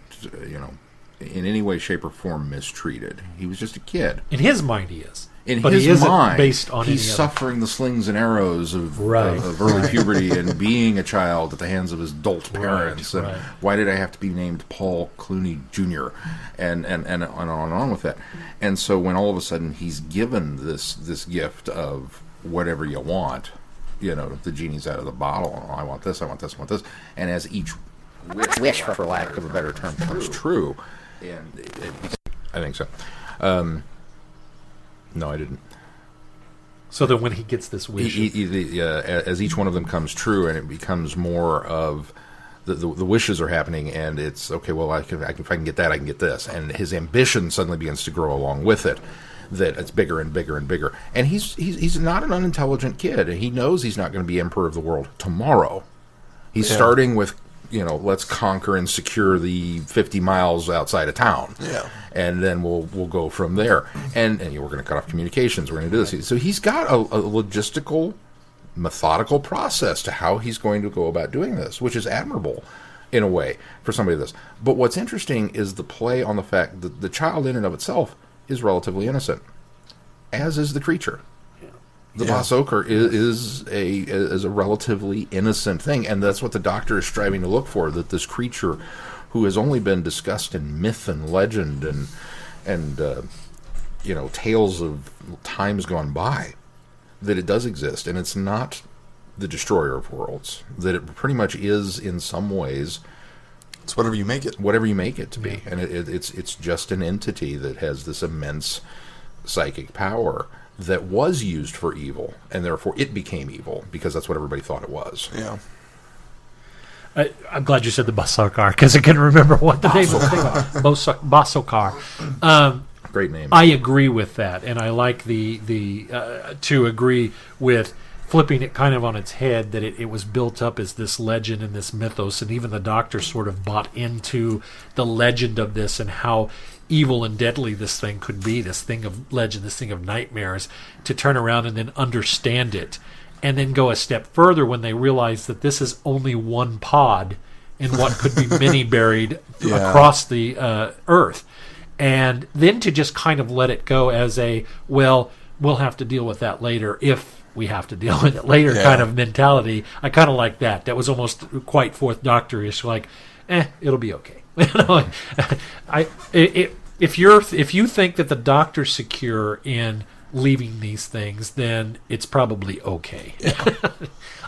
in any way, shape, or form mistreated. He was just a kid. In his mind, he is. In but his he isn't mind, based on he's any suffering the slings and arrows of Right. early puberty and being a child at the hands of his dolt parents. Right. And why did I have to be named Paul Clooney Jr. and on and on with that? And so when all of a sudden he's given this gift of whatever you want, the genie's out of the bottle. Oh, I want this, I want this, I want this. And as each wish, for lack of a better term, comes true, and I think so. No, I didn't. So that when he gets this wish, as each one of them comes true, and it becomes more of the wishes are happening, and it's okay. Well, if I can get that, I can get this, and his ambition suddenly begins to grow along with it. That it's bigger and bigger and bigger, and he's not an unintelligent kid, and he knows he's not going to be emperor of the world tomorrow. He's starting with, let's conquer and secure the 50 miles outside of town. Yeah. And then we'll go from there. And we're going to cut off communications. We're going to do this. So he's got a logistical, methodical process to how he's going to go about doing this, which is admirable in a way for somebody like this. But what's interesting is the play on the fact that the child in and of itself is relatively innocent, as is the creature. The Boss Ochre is a relatively innocent thing, and that's what the Doctor is striving to look for, that this creature who has only been discussed in myth and legend and tales of times gone by, that it does exist, and it's not the destroyer of worlds, that it pretty much is in some ways. It's whatever you make it. Whatever you make it to be. And it's just an entity that has this immense psychic power that was used for evil, and therefore it became evil, because that's what everybody thought it was. Yeah. I'm glad you said the Basokar, because I couldn't remember what the name of the thing was. Basokar. Great name. I agree with that, and I like to agree with flipping it kind of on its head, that it was built up as this legend and this mythos, and even the Doctor sort of bought into the legend of this and how evil and deadly this thing could be, this thing of legend, this thing of nightmares, to turn around and then understand it, and then go a step further when they realize that this is only one pod in what could be many buried across the earth. And then to just kind of let it go as we'll have to deal with that later if we have to deal with it later kind of mentality. I kind of like that. That was almost quite Fourth Doctor-ish, like, it'll be okay. If you think that the Doctor's secure in leaving these things, then it's probably okay. Yeah.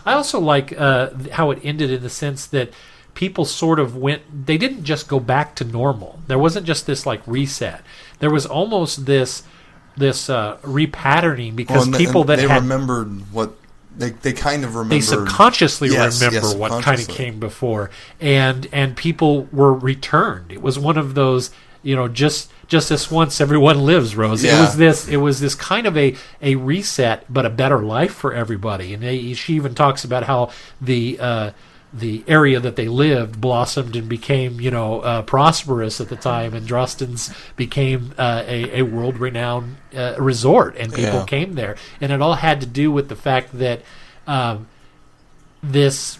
I also like how it ended in the sense that people sort of they didn't just go back to normal. There wasn't just this like reset. There was almost this repatterning, because people that had remembered what they kind of remembered. They subconsciously remember what kind of came before, and people were returned. It was one of those, just this once everyone lives, Rose. Yeah. It was this kind of a reset, but a better life for everybody. And she even talks about how the area that they lived blossomed and became, prosperous at the time, and Drosten's became a world-renowned resort, and people came there. And it all had to do with the fact that this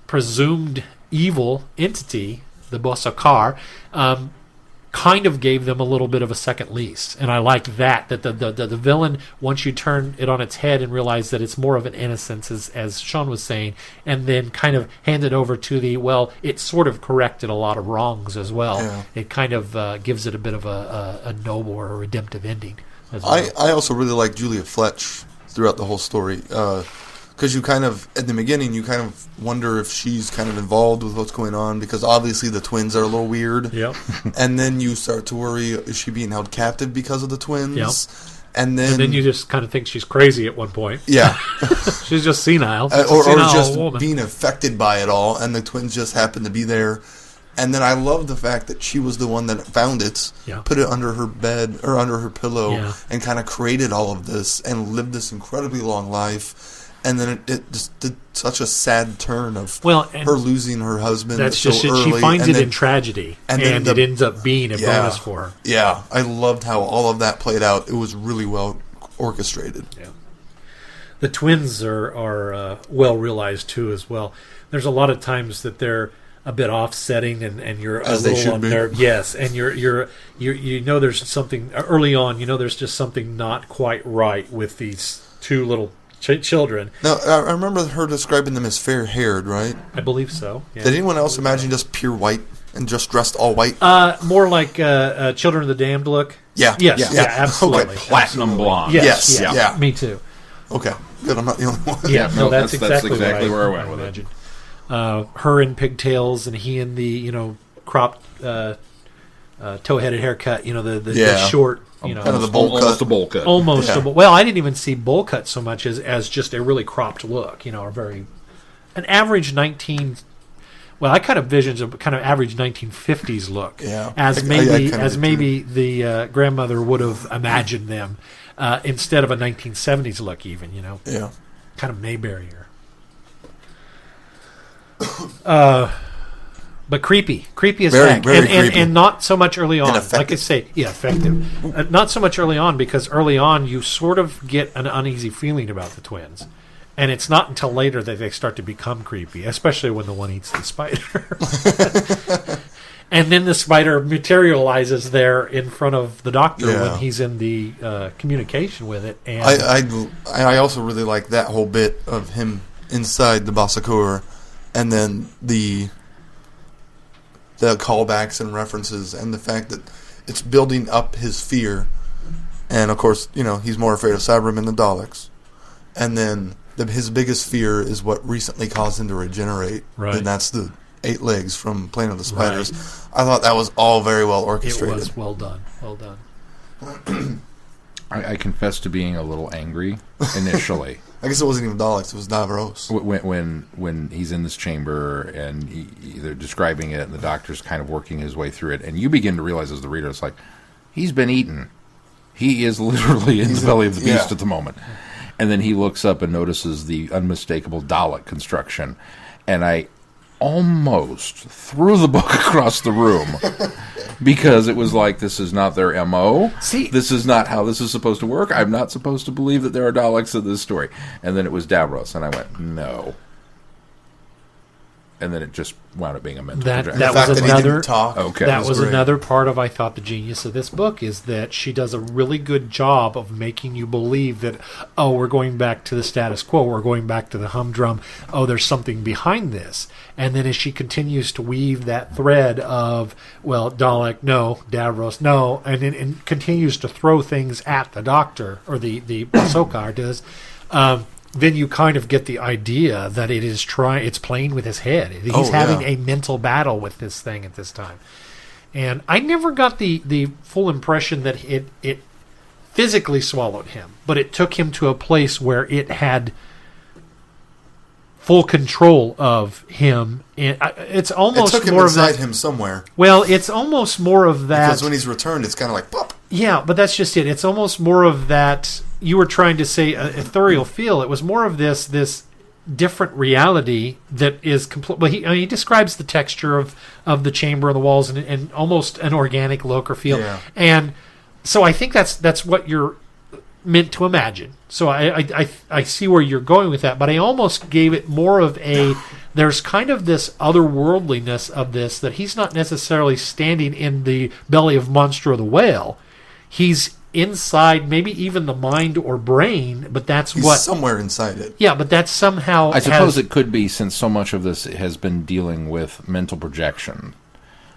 presumed evil entity, the Bosokar, kind of gave them a little bit of a second lease. And I like that the villain, once you turn it on its head and realize that it's more of an innocence, as Sean was saying, and then kind of hand it over to it sort of corrected a lot of wrongs as well. Yeah. It kind of gives it a bit of a noble or a redemptive ending as well. I also really like Julia Fletch throughout the whole story, because you kind of, at the beginning, you kind of wonder if she's kind of involved with what's going on, because obviously the twins are a little weird. Yep. And then you start to worry, is she being held captive because of the twins? Yep. And then you just kind of think she's crazy at one point. Yeah. She's just senile. Or just woman. Being affected by it all, and the twins just happen to be there. And then I love the fact that she was the one that found it, put it under her bed, or under her pillow, and kind of created all of this, and lived this incredibly long life. and then it just did such a sad turn of and her losing her husband. That's so just it. Early, She finds and it then, in tragedy, and then it ends up being a bonus for her. Yeah, I loved how all of that played out. It was really well orchestrated. Yeah. The twins are well realized too as well. There's a lot of times that they're a bit offsetting, and you're As a they little should be. unnerved. Yes, and you know there's something early on. You know there's just something not quite right with these two little children. Now, I remember her describing them as fair-haired, right? I believe so. Yeah. Did anyone else imagine just pure white and just dressed all white? More like Children of the Damned look. Yeah. Yes. Yeah. Absolutely. Okay. Platinum blonde. Yes. Yeah. Yeah. Me too. Okay, good. I'm not the only one. Yeah. No, that's exactly where I went would with it. imagine. Her in pigtails, and he in the cropped toe-headed haircut. The short. Kind of the bowl Almost cut. a bowl cut. Almost Yeah. well, I didn't even see bowl cut so much as just a really cropped look. An average 19. Well, I kind of visions a kind of average 1950s look. Yeah. As I maybe kinda did maybe the grandmother would have imagined them instead of a 1970s look. Even Yeah. kind of Mayberry-er. But creepy as Very, heck, very creepy. and not so much early on. And Like I say, effective. Not so much early on, because early on you sort of get an uneasy feeling about the twins, and it's not until later that they start to become creepy, especially when the one eats the spider, and then the spider materializes there in front of the doctor when he's in the communication with it. And I also really like that whole bit of him inside the Basakura, and then the callbacks and references, and the fact that it's building up his fear. And of course, he's more afraid of Cybermen than Daleks. And then his biggest fear is what recently caused him to regenerate, Right. and that's the 8 legs from Planet of the Spiders. Right. I thought that was all very well it orchestrated. was well done. Well done. I confess to being a little angry initially. I guess it wasn't even Daleks; it was Davros. when he's in this chamber and they're describing it, and the doctor's kind of working his way through it, and you begin to realize as the reader, it's like, he's been eaten. He is literally in the belly of the beast at the moment. And then he looks up and notices the unmistakable Dalek construction, and I almost threw the book across the room because it was like, this is not their MO. See, this is not how this is supposed to work. I'm not supposed to believe that there are Daleks in this story. And then it was Davros, and I went, no. And then it just wound up being a mental projection. The That fact was that he another. didn't talk. Okay. That was great. another part of, I thought, the genius of this book is that she does a really good job of making you believe that, oh, we're going back to the status quo, we're going back to the humdrum, oh, there's something behind this. And then as she continues to weave that thread of, well, Dalek, no, Davros, no, and continues to throw things at the doctor, or the Sokar does, then you kind of get the idea that it's playing with his head. He's having a mental battle with this thing at this time. And I never got the full impression that it physically swallowed him, but it took him to a place where it had full control of him. And it's almost It took him more inside of that. him somewhere. Well, it's almost more of that. Because when he's returned, it's kind of like, pop. Yeah, but that's just it. It's almost more of that. You were trying to say ethereal feel. It was more of this different reality that is complete. Well, he describes the texture of the chamber and the walls and almost an organic look or feel. Yeah. And so I think that's what you're meant to imagine. So I see where you're going with that, but I almost gave it more of a. There's kind of this otherworldliness of this, that he's not necessarily standing in the belly of Monster of the Whale. He's inside, maybe even the mind or brain, but He's what. somewhere inside it. Yeah, but that somehow. I suppose it could be, since so much of this has been dealing with mental projection,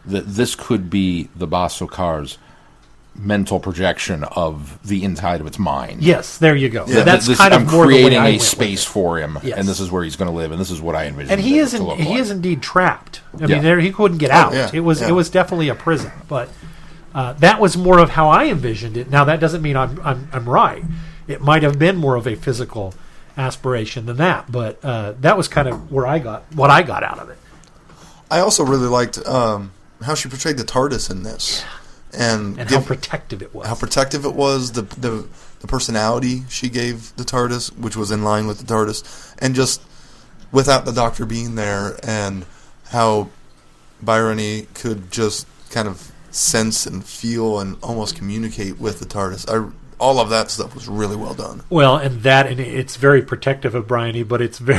that this could be the Basokar's mental projection of the inside of its mind. Yes, there you go. Yeah. That's This, kind of I'm more the way creating I a went with space it. for him, Yes. and this is where he's going to live, and this is what I envision. And he it is to look he like. is indeed trapped. I Yeah. mean, he couldn't get out. yeah, It was yeah. it was definitely a prison, but that was more of how I envisioned it. Now that doesn't mean I'm right. It might have been more of a physical aspiration than that, but that was kind of where what I got out of it. I also really liked how she portrayed the TARDIS in this. and how protective it was. How protective it was, the personality she gave the TARDIS, which was in line with the TARDIS, and just without the Doctor being there, and how Byrony could just kind of sense and feel and almost communicate with the TARDIS. All of that stuff was really well done. Well, and it's very protective of Bryony, but it's very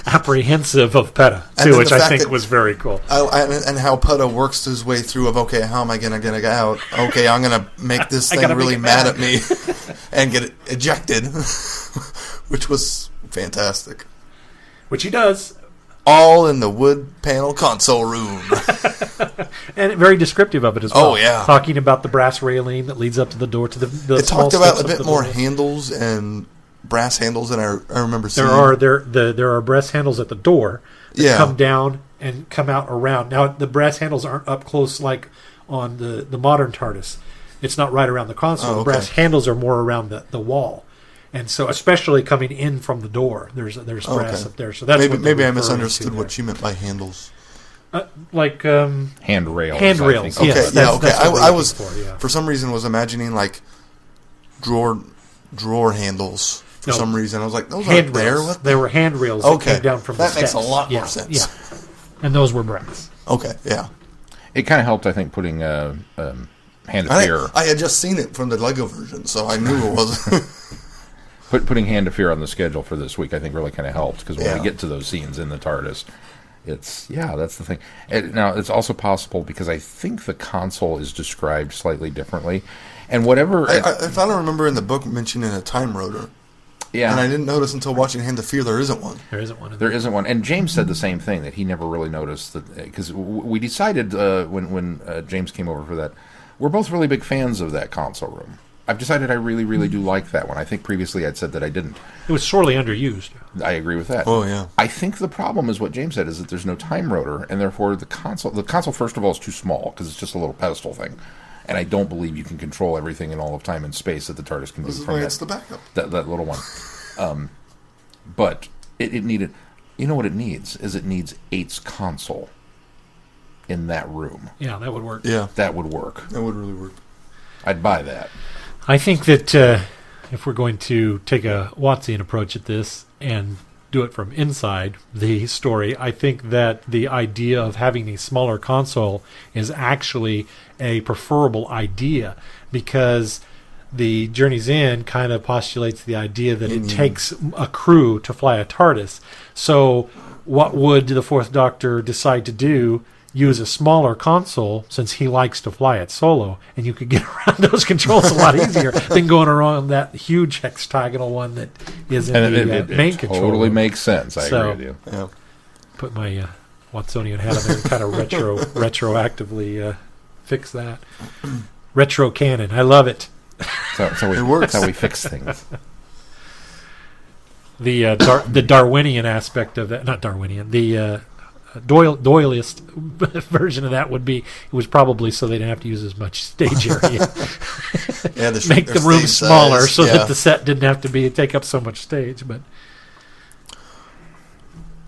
apprehensive of Peta, too, which I think was very cool. And how Peta works his way through of, okay, how am I going to get out? Okay, I'm going to make this thing really mad at me and get it ejected, which was fantastic. Which he does. All in the wood panel console room. And very descriptive of it as well. Oh, yeah. Talking about the brass railing that leads up to the door to the it small talked about steps a bit up the more door. handles and brass handles than I remember seeing. There are brass handles at the door that come down and come out around. Now, the brass handles aren't up close like on the modern TARDIS. It's not right around the console. Oh, okay. The brass handles are more around the wall. And so, especially coming in from the door, there's brass up there. So that's maybe I misunderstood what she meant by handles. Handrails. Handrails. Okay, yes, yeah, okay. I was for some reason was imagining like drawer handles. For some reason, I was like, those aren't there. What? They were handrails that came down from the steps. That makes a lot more sense. Yeah, and those were brass. Okay, yeah. It kind of helped, I think, putting Hand of Fear. I had just seen it from the Lego version, so I knew it was. Putting Hand of Fear on the schedule for this week, I think, really kind of helped, because when we get to those scenes in the TARDIS, that's the thing. Now, it's also possible, because I think the console is described slightly differently, and whatever... I thought I remember in the book mentioning a time rotor. Yeah. And I didn't notice until watching Hand of Fear there isn't one. There isn't one. There isn't one. And James said the same thing, that he never really noticed that, because we decided when James came over for that, we're both really big fans of that console room. I've decided I really, really do like that one. I think previously I'd said that I didn't. It was sorely underused. I agree with that. Oh, yeah. I think the problem is what James said, is that there's no time rotor, and therefore the console, first of all, is too small, because it's just a little pedestal thing. And I don't believe you can control everything in all of time and space that the TARDIS can do from it's the backup. That little one. But it needed... You know what it needs? It needs 8's console in that room. Yeah, that would work. Yeah. That would work. That would really work. I'd buy that. I think that if we're going to take a Wattsian approach at this and do it from inside the story, I think that the idea of having a smaller console is actually a preferable idea, because the Journey's End kind of postulates the idea that it takes a crew to fly a TARDIS. So what would the Fourth Doctor decide to do? Use a smaller console, since he likes to fly it solo, and you could get around those controls a lot easier than going around that huge hexagonal one that is in the main control. Totally makes sense. I agree with you. Yeah. Put my Watsonian hat on there and kind of retroactively fix that. Retro canon. I love it. It works. That's how we fix things. The Darwinian aspect of that, not Darwinian, the Doyleist version of that would be, it was probably so they didn't have to use as much stage area. Make the room smaller so that the set didn't have to take up so much stage. But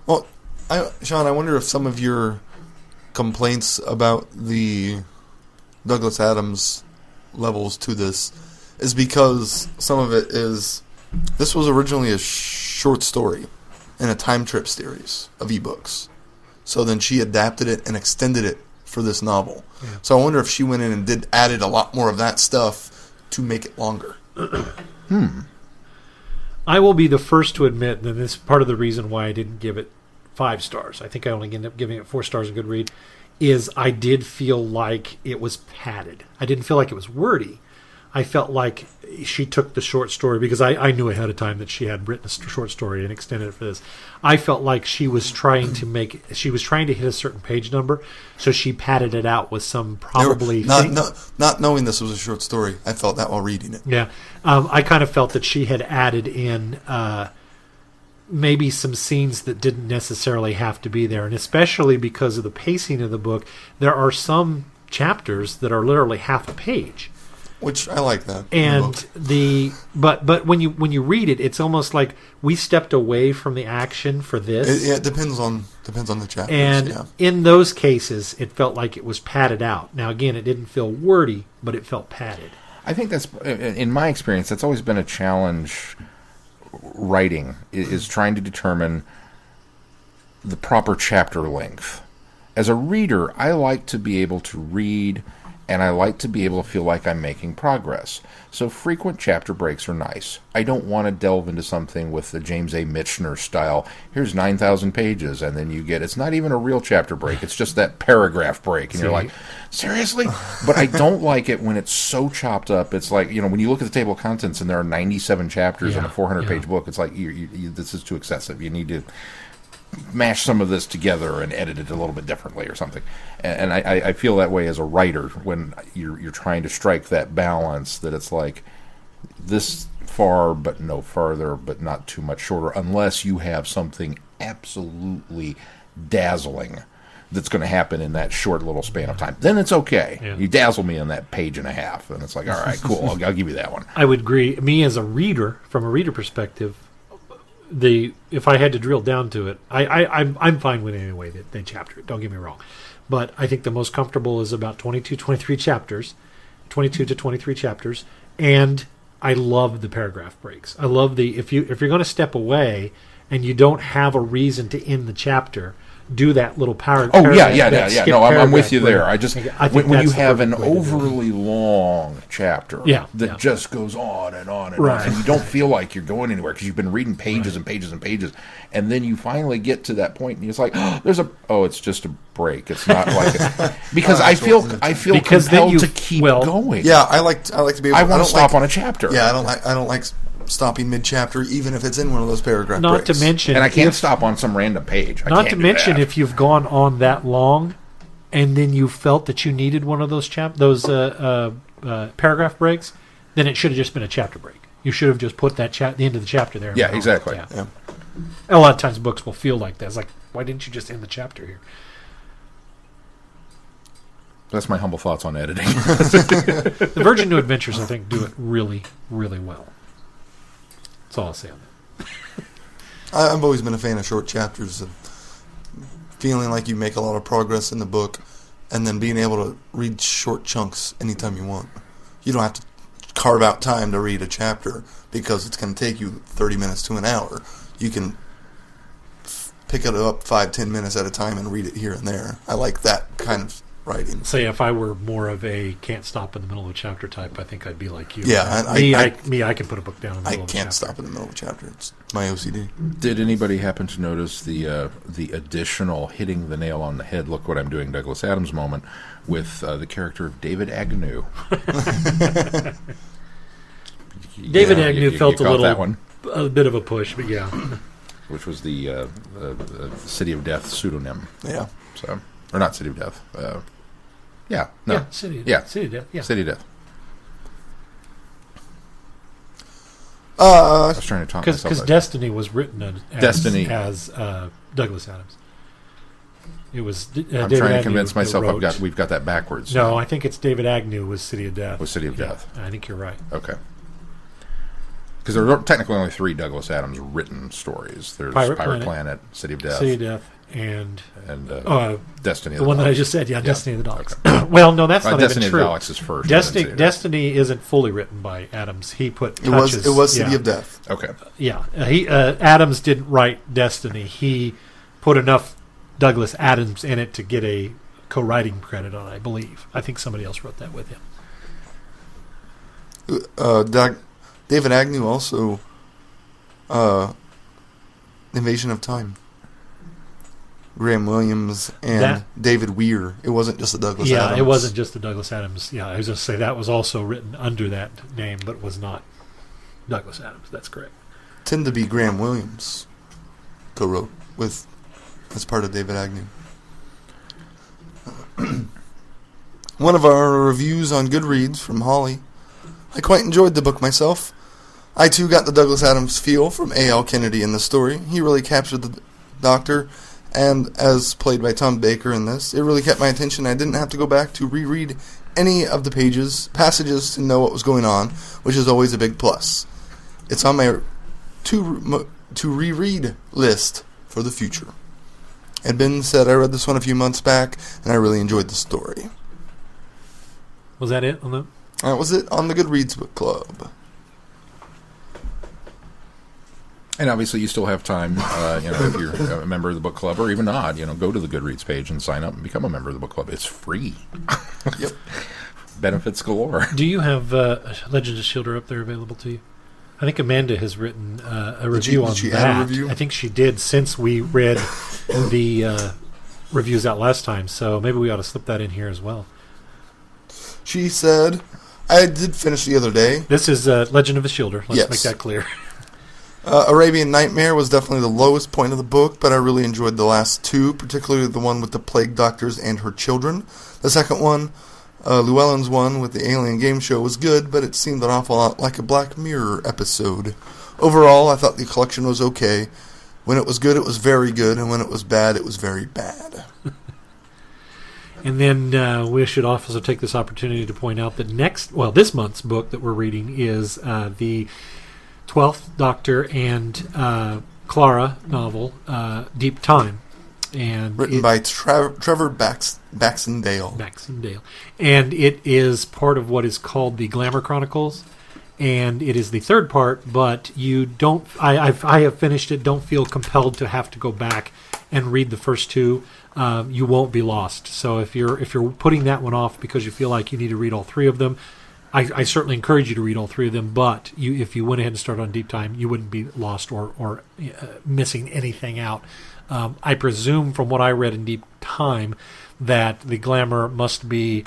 well, Sean, I wonder if some of your complaints about the Douglas Adams levels to this is because some of it is, this was originally a short story in a time trip series of ebooks. So then she adapted it and extended it for this novel. Yeah. So I wonder if she went in and added a lot more of that stuff to make it longer. I will be the first to admit that this is part of the reason why I didn't give it 5 stars. I think I only ended up giving it 4 stars a good read. Is I did feel like it was padded. I didn't feel like it was wordy. I felt like she took the short story, because I knew ahead of time that she had written a short story and extended it for this. I felt like she was trying to hit a certain page number, so she padded it out with some probably... Not knowing this was a short story, I felt that while reading it. Yeah. I kind of felt that she had added in maybe some scenes that didn't necessarily have to be there, and especially because of the pacing of the book, there are some chapters that are literally half a page. which I like that. And but when you read it, it's almost like we stepped away from the action for this. It depends on the chapters. And in those cases, it felt like it was padded out. Now, again, it didn't feel wordy, but it felt padded. I think that's, in my experience, that's always been a challenge. Writing is trying to determine the proper chapter length. As a reader, I like to be able to read, and I like to be able to feel like I'm making progress. So frequent chapter breaks are nice. I don't want to delve into something with the James A. Michener style. Here's 9,000 pages, and then you get, it's not even a real chapter break. It's just that paragraph break. And you're like, seriously? But I don't like it when it's so chopped up. It's like, when you look at the table of contents and there are 97 chapters in a 400-page book, it's like, this is too excessive. You need to mash some of this together and edit it a little bit differently or something. And I feel that way as a writer when you're trying to strike that balance, that it's like this far but no farther, but not too much shorter, unless you have something absolutely dazzling that's going to happen in that short little span of time. Then it's okay. Yeah. You dazzle me in that page and a half, and it's like, all right, cool, I'll give you that one. I would agree. Me as a reader, from a reader perspective, if I had to drill down to it, I'm fine with any way that they chapter it. Don't get me wrong, but I think the most comfortable is about 22 to 23 chapters, and I love the paragraph breaks. I love if you're going to step away and you don't have a reason to end the chapter, do that little paragraph. Oh yeah. No, I'm with you there. I when you have an overly long chapter that just goes on and on and on, and you don't feel like you're going anywhere because you've been reading pages and pages and pages, and then you finally get to that point and it's like, it's just a break. It's not like because I feel compelled to keep going. Yeah, I like to be able. I want to stop on a chapter. Yeah, I don't like stopping mid-chapter, even if it's in one of those paragraph breaks. Not to mention, and I can't stop on some random page. Not to mention, if you've gone on that long, and then you felt that you needed one of those paragraph breaks, then it should have just been a chapter break. You should have just put the end of the chapter there. Yeah, exactly. Yeah. A lot of times books will feel like that. It's like, why didn't you just end the chapter here? That's my humble thoughts on editing. The Virgin New Adventures, I think, do it really, really well. That's all I'll say on that. I've always been a fan of short chapters, of feeling like you make a lot of progress in the book, and then being able to read short chunks anytime you want. You don't have to carve out time to read a chapter because it's going to take you 30 minutes to an hour. You can pick it up 5-10 minutes at a time and read it here and there. I like that kind of writing. Say if I were more of a can't stop in the middle of a chapter type, I think I'd be like you. Yeah, I can put a book down in the middle of a chapter. I can't stop in the middle of a chapter. It's my OCD. Did anybody happen to notice the additional hitting the nail on the head, look what I'm doing, Douglas Adams moment with the character of David Agnew? David Agnew felt a bit of a push, but yeah. Which was the City of Death pseudonym. Yeah. So, or not City of Death. City of Death. City of Death. I was trying to talk myself. Because Destiny was written as Douglas Adams. It was. I'm trying to convince myself we've got that backwards. No, I think it's David Agnew was City of Death. Was City of Death. I think you're right. Okay. Because there are technically only 3 Douglas Adams written stories. There's Pirate Planet, City of Death, and Destiny. The one that I just said, Destiny of the Daleks. Okay. Well, no, that's not Destiny even true. Destiny of the Daleks is first. Destiny isn't fully written by Adams. He put touches. It was City of Death. Okay. Yeah, Adams didn't write Destiny. He put enough Douglas Adams in it to get a co-writing credit on it, I believe. I think somebody else wrote that with him. David Agnew also Invasion of Time. Graham Williams and David Weir. It wasn't just the Douglas Adams. Yeah, it wasn't just the Douglas Adams. Yeah, I was going to say that was also written under that name, but was not Douglas Adams. That's correct. Tend to be Graham Williams co-wrote with as part of David Agnew. One of our reviews on Goodreads from Holly. I quite enjoyed the book myself. I too got the Douglas Adams feel from A.L. Kennedy in the story. He really captured the Doctor, and as played by Tom Baker in this, it really kept my attention. I didn't have to go back to reread any of the passages to know what was going on, which is always a big plus. It's on my to reread list for the future. And Ben said I read this one a few months back, and I really enjoyed the story. Was that it on the? That was it on the Goodreads Book Club. And obviously, you still have time, if you're a member of the book club, or even not, go to the Goodreads page and sign up and become a member of the book club. It's free. Yep. Benefits galore. Do you have Legend of Shielder up there available to you? I think Amanda has written a review on she that. add a review? I think she did since we read the reviews out last time. So maybe we ought to slip that in here as well. She said, I did finish the other day. This is Legend of a Shielder. Let's Yes. make that clear. Arabian Nightmare was definitely the lowest point of the book, but I really enjoyed the last two, particularly the one with the plague doctors and her children. The second one, Llewellyn's one with the alien game show, was good, but it seemed an awful lot like a Black Mirror episode. Overall, I thought the collection was okay. When it was good, it was very good, and when it was bad, it was very bad. And then we should also take this opportunity to point out that this month's book that we're reading is the 12th Doctor and Clara novel, Deep Time. And Written by Trevor Baxendale. Baxendale. And it is part of what is called the Glamour Chronicles. And it is the third part, but you don't... I have finished it, don't feel compelled to have to go back and read the first two. You won't be lost. So if you're putting that one off because you feel like you need to read all three of them, I certainly encourage you to read all three of them, but if you went ahead and started on Deep Time, you wouldn't be lost or missing anything out. I presume from what I read in Deep Time that the Glamour must be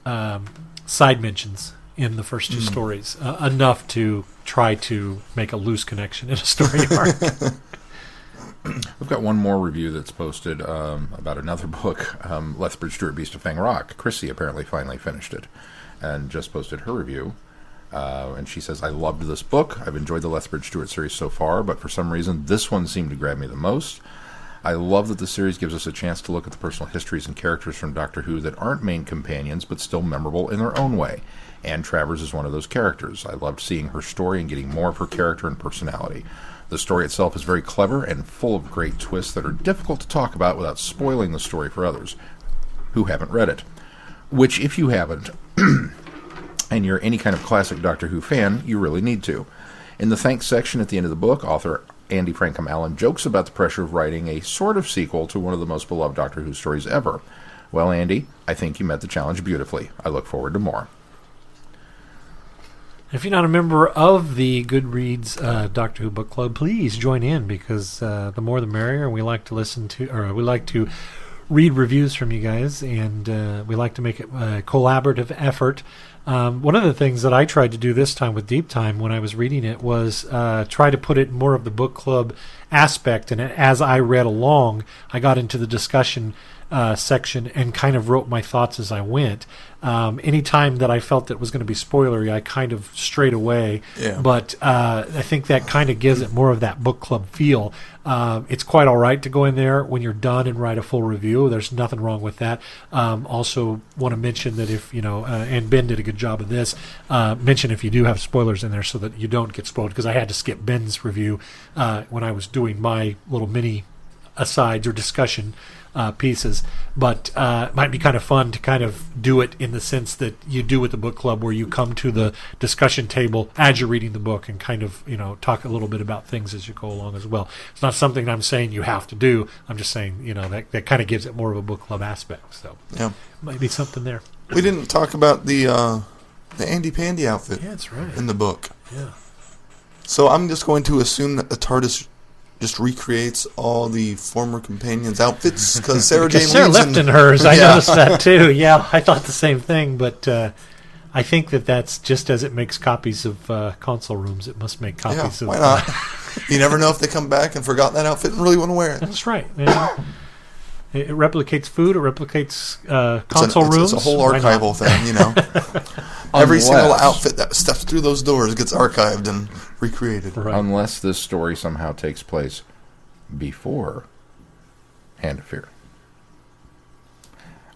side mentions in the first two stories, enough to try to make a loose connection in a story arc. We've got one more review that's posted about another book, Lethbridge Stewart, Beast of Fang Rock. Chrissy apparently finally finished it and just posted her review. And she says, I loved this book. I've enjoyed the Lethbridge Stewart series so far, but for some reason, this one seemed to grab me the most. I love that the series gives us a chance to look at the personal histories and characters from Doctor Who that aren't main companions, but still memorable in their own way. Anne Travers is one of those characters. I loved seeing her story and getting more of her character and personality. The story itself is very clever and full of great twists that are difficult to talk about without spoiling the story for others who haven't read it. Which, if you haven't, and you're any kind of classic Doctor Who fan, you really need to. In the thanks section at the end of the book, author Andy Frankham Allen jokes about the pressure of writing a sort of sequel to one of the most beloved Doctor Who stories ever. Well, Andy, I think you met the challenge beautifully. I look forward to more. If you're not a member of the Goodreads Doctor Who Book Club, please join in, because the more the merrier. We like to read reviews from you guys, and we like to make it a collaborative effort. One of the things that I tried to do this time with Deep Time when I was reading it was try to put it more of the book club aspect, and as I read along, I got into the discussion section and kind of wrote my thoughts as I went. Any time that I felt that was going to be spoilery, I kind of strayed away. Yeah. But I think that kind of gives it more of that book club feel. It's quite all right to go in there when you're done and write a full review. There's nothing wrong with that. Also want to mention that if, and Ben did a good job of this, mention if you do have spoilers in there so that you don't get spoiled, because I had to skip Ben's review when I was doing my little mini asides or discussion pieces, but it might be kind of fun to kind of do it in the sense that you do with the book club, where you come to the discussion table as you're reading the book and kind of talk a little bit about things as you go along as well. It's not something I'm saying you have to do. I'm just saying that kind of gives it more of a book club aspect. So yeah, might be something there. We didn't talk about the Andy Pandy outfit. Yeah, that's right. In the book. Yeah. So I'm just going to assume that the TARDIS just recreates all the former companions' outfits, because Sarah left in hers. I noticed that too. Yeah, I thought the same thing, but I think that's just as it makes copies of console rooms, it must make copies of... why not? You never know if they come back and forgot that outfit and really want to wear it. That's right. It replicates food, it replicates console rooms. It's a whole archival thing, Every single outfit that steps through those doors gets archived and recreated. Right. Unless this story somehow takes place before Hand of Fear.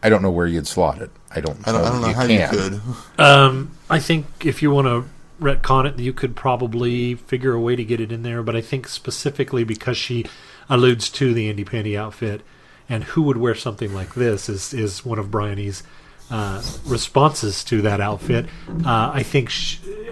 I don't know where you'd slot it. I don't know how you could. I think if you want to retcon it, you could probably figure a way to get it in there. But I think specifically because she alludes to the Andy Pandy outfit, and who would wear something like this is one of Bryony's responses to that outfit. I think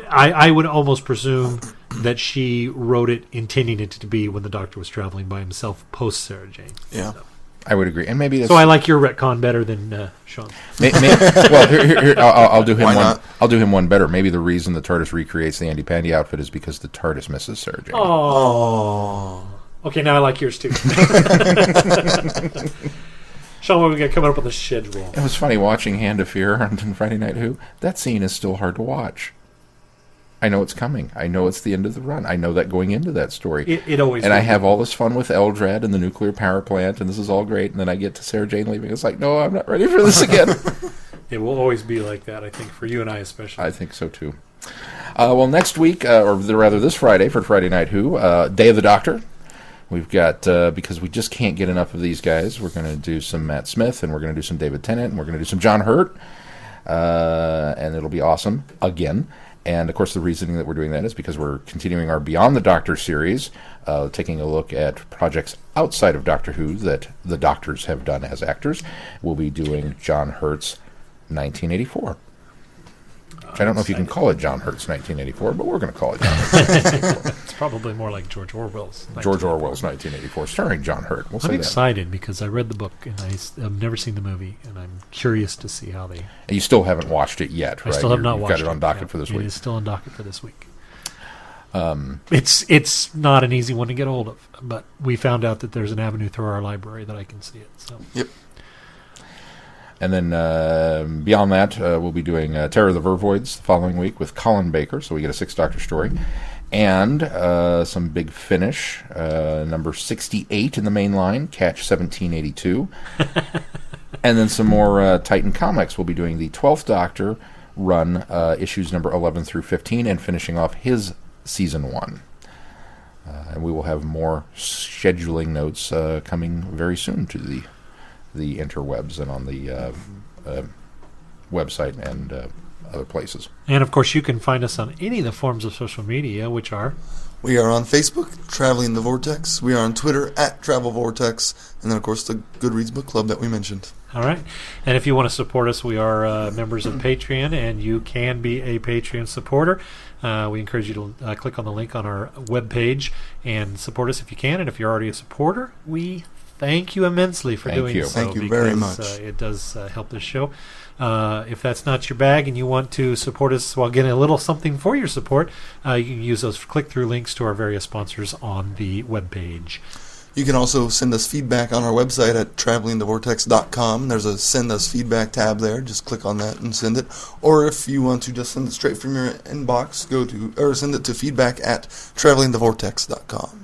I would almost presume that she wrote it intending it to be when the Doctor was traveling by himself post Sarah Jane. Yeah. So. I would agree, and maybe that's, so I like your retcon better than Sean. Well, here, I'll do him Why one. not? I'll do him one better. Maybe the reason the TARDIS recreates the Andy Pandy outfit is because the TARDIS misses Sarah Jane. Oh. Okay, now I like yours too. Sean, what we got coming up on the schedule? It was funny watching Hand of Fear on Friday Night Who. That scene is still hard to watch. I know it's coming. I know it's the end of the run. I know that going into that story. It always. And I have all this fun with Eldrad and the nuclear power plant, and this is all great. And then I get to Sarah Jane leaving. It's like, no, I'm not ready for this again. It will always be like that, I think, for you and I especially. I think so too. Well, next week, or rather this Friday for Friday Night Who, Day of the Doctor. We've got, because we just can't get enough of these guys, we're going to do some Matt Smith, and we're going to do some David Tennant, and we're going to do some John Hurt, and it'll be awesome again. And, of course, the reasoning that we're doing that is because we're continuing our Beyond the Doctor series, taking a look at projects outside of Doctor Who that the Doctors have done as actors. We'll be doing John Hurt's 1984. I don't know if you can call it John Hurt's 1984, but we're going to call it John Hurt's 1984. It's probably more like George Orwell's. George Orwell's 1984, starring John Hurt. We'll I'm say excited because I read the book and I've never seen the movie, and I'm curious to see how they. And you still haven't watched it yet, right? I still have not You've watched it. Got it on docket for this week. It is still on docket for this week. It's not an easy one to get a hold of, but we found out that there's an avenue through our library that I can see it. So. Yep. And then beyond that, we'll be doing Terror of the Vervoids the following week with Colin Baker, so we get a 6 Doctor story. And some big finish, number 68 in the main line, Catch 1782. And then some more Titan Comics. We'll be doing the 12th Doctor run, issues number 11 through 15, and finishing off his Season 1. And we will have more scheduling notes coming very soon to the interwebs and on the website and other places. And, of course, you can find us on any of the forms of social media, which are... We are on Facebook, Traveling the Vortex. We are on Twitter, @TravelVortex. And then, of course, the Goodreads Book Club that we mentioned. All right. And if you want to support us, we are members of Patreon, and you can be a Patreon supporter. We encourage you to click on the link on our webpage and support us if you can. And if you're already a supporter, we thank you immensely for doing so. Thank you very much. It does help this show. If that's not your bag and you want to support us while getting a little something for your support, you can use those click-through links to our various sponsors on the webpage. You can also send us feedback on our website at travelingthevortex.com. There's a Send Us Feedback tab there. Just click on that and send it. Or if you want to just send it straight from your inbox, send it to feedback@travelingthevortex.com.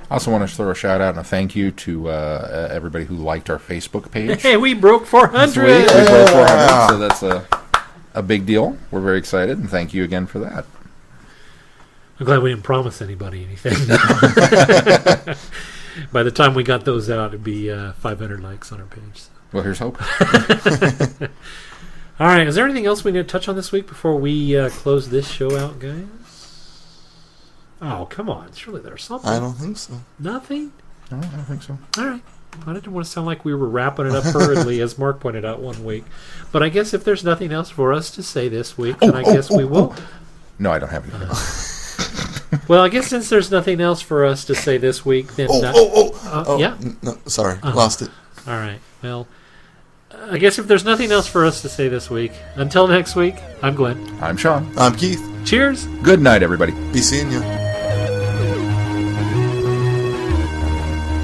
I also want to throw a shout out and a thank you to everybody who liked our Facebook page. Hey, we broke 400! This week. We broke 400, so that's a big deal. We're very excited, and thank you again for that. I'm glad we didn't promise anybody anything. By the time we got those out, it'd be 500 likes on our page. So. Well, here's hope. All right, is there anything else we need to touch on this week before we close this show out, guys? Oh, come on. Surely there's something. I don't think so. Nothing? No, I don't think so. All right. I didn't want to sound like we were wrapping it up hurriedly, as Mark pointed out one week. But I guess if there's nothing else for us to say this week, then I guess we will. No, I don't have anything. Well, I guess since there's nothing else for us to say this week, then... yeah? No, sorry, lost it. All right. Well, I guess if there's nothing else for us to say this week, until next week, I'm Glenn. I'm Sean. I'm Keith. Cheers. Good night, everybody. Be seeing you.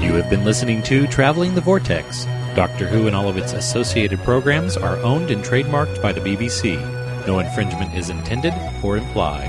You have been listening to Traveling the Vortex. Doctor Who and all of its associated programs are owned and trademarked by the BBC. No infringement is intended or implied.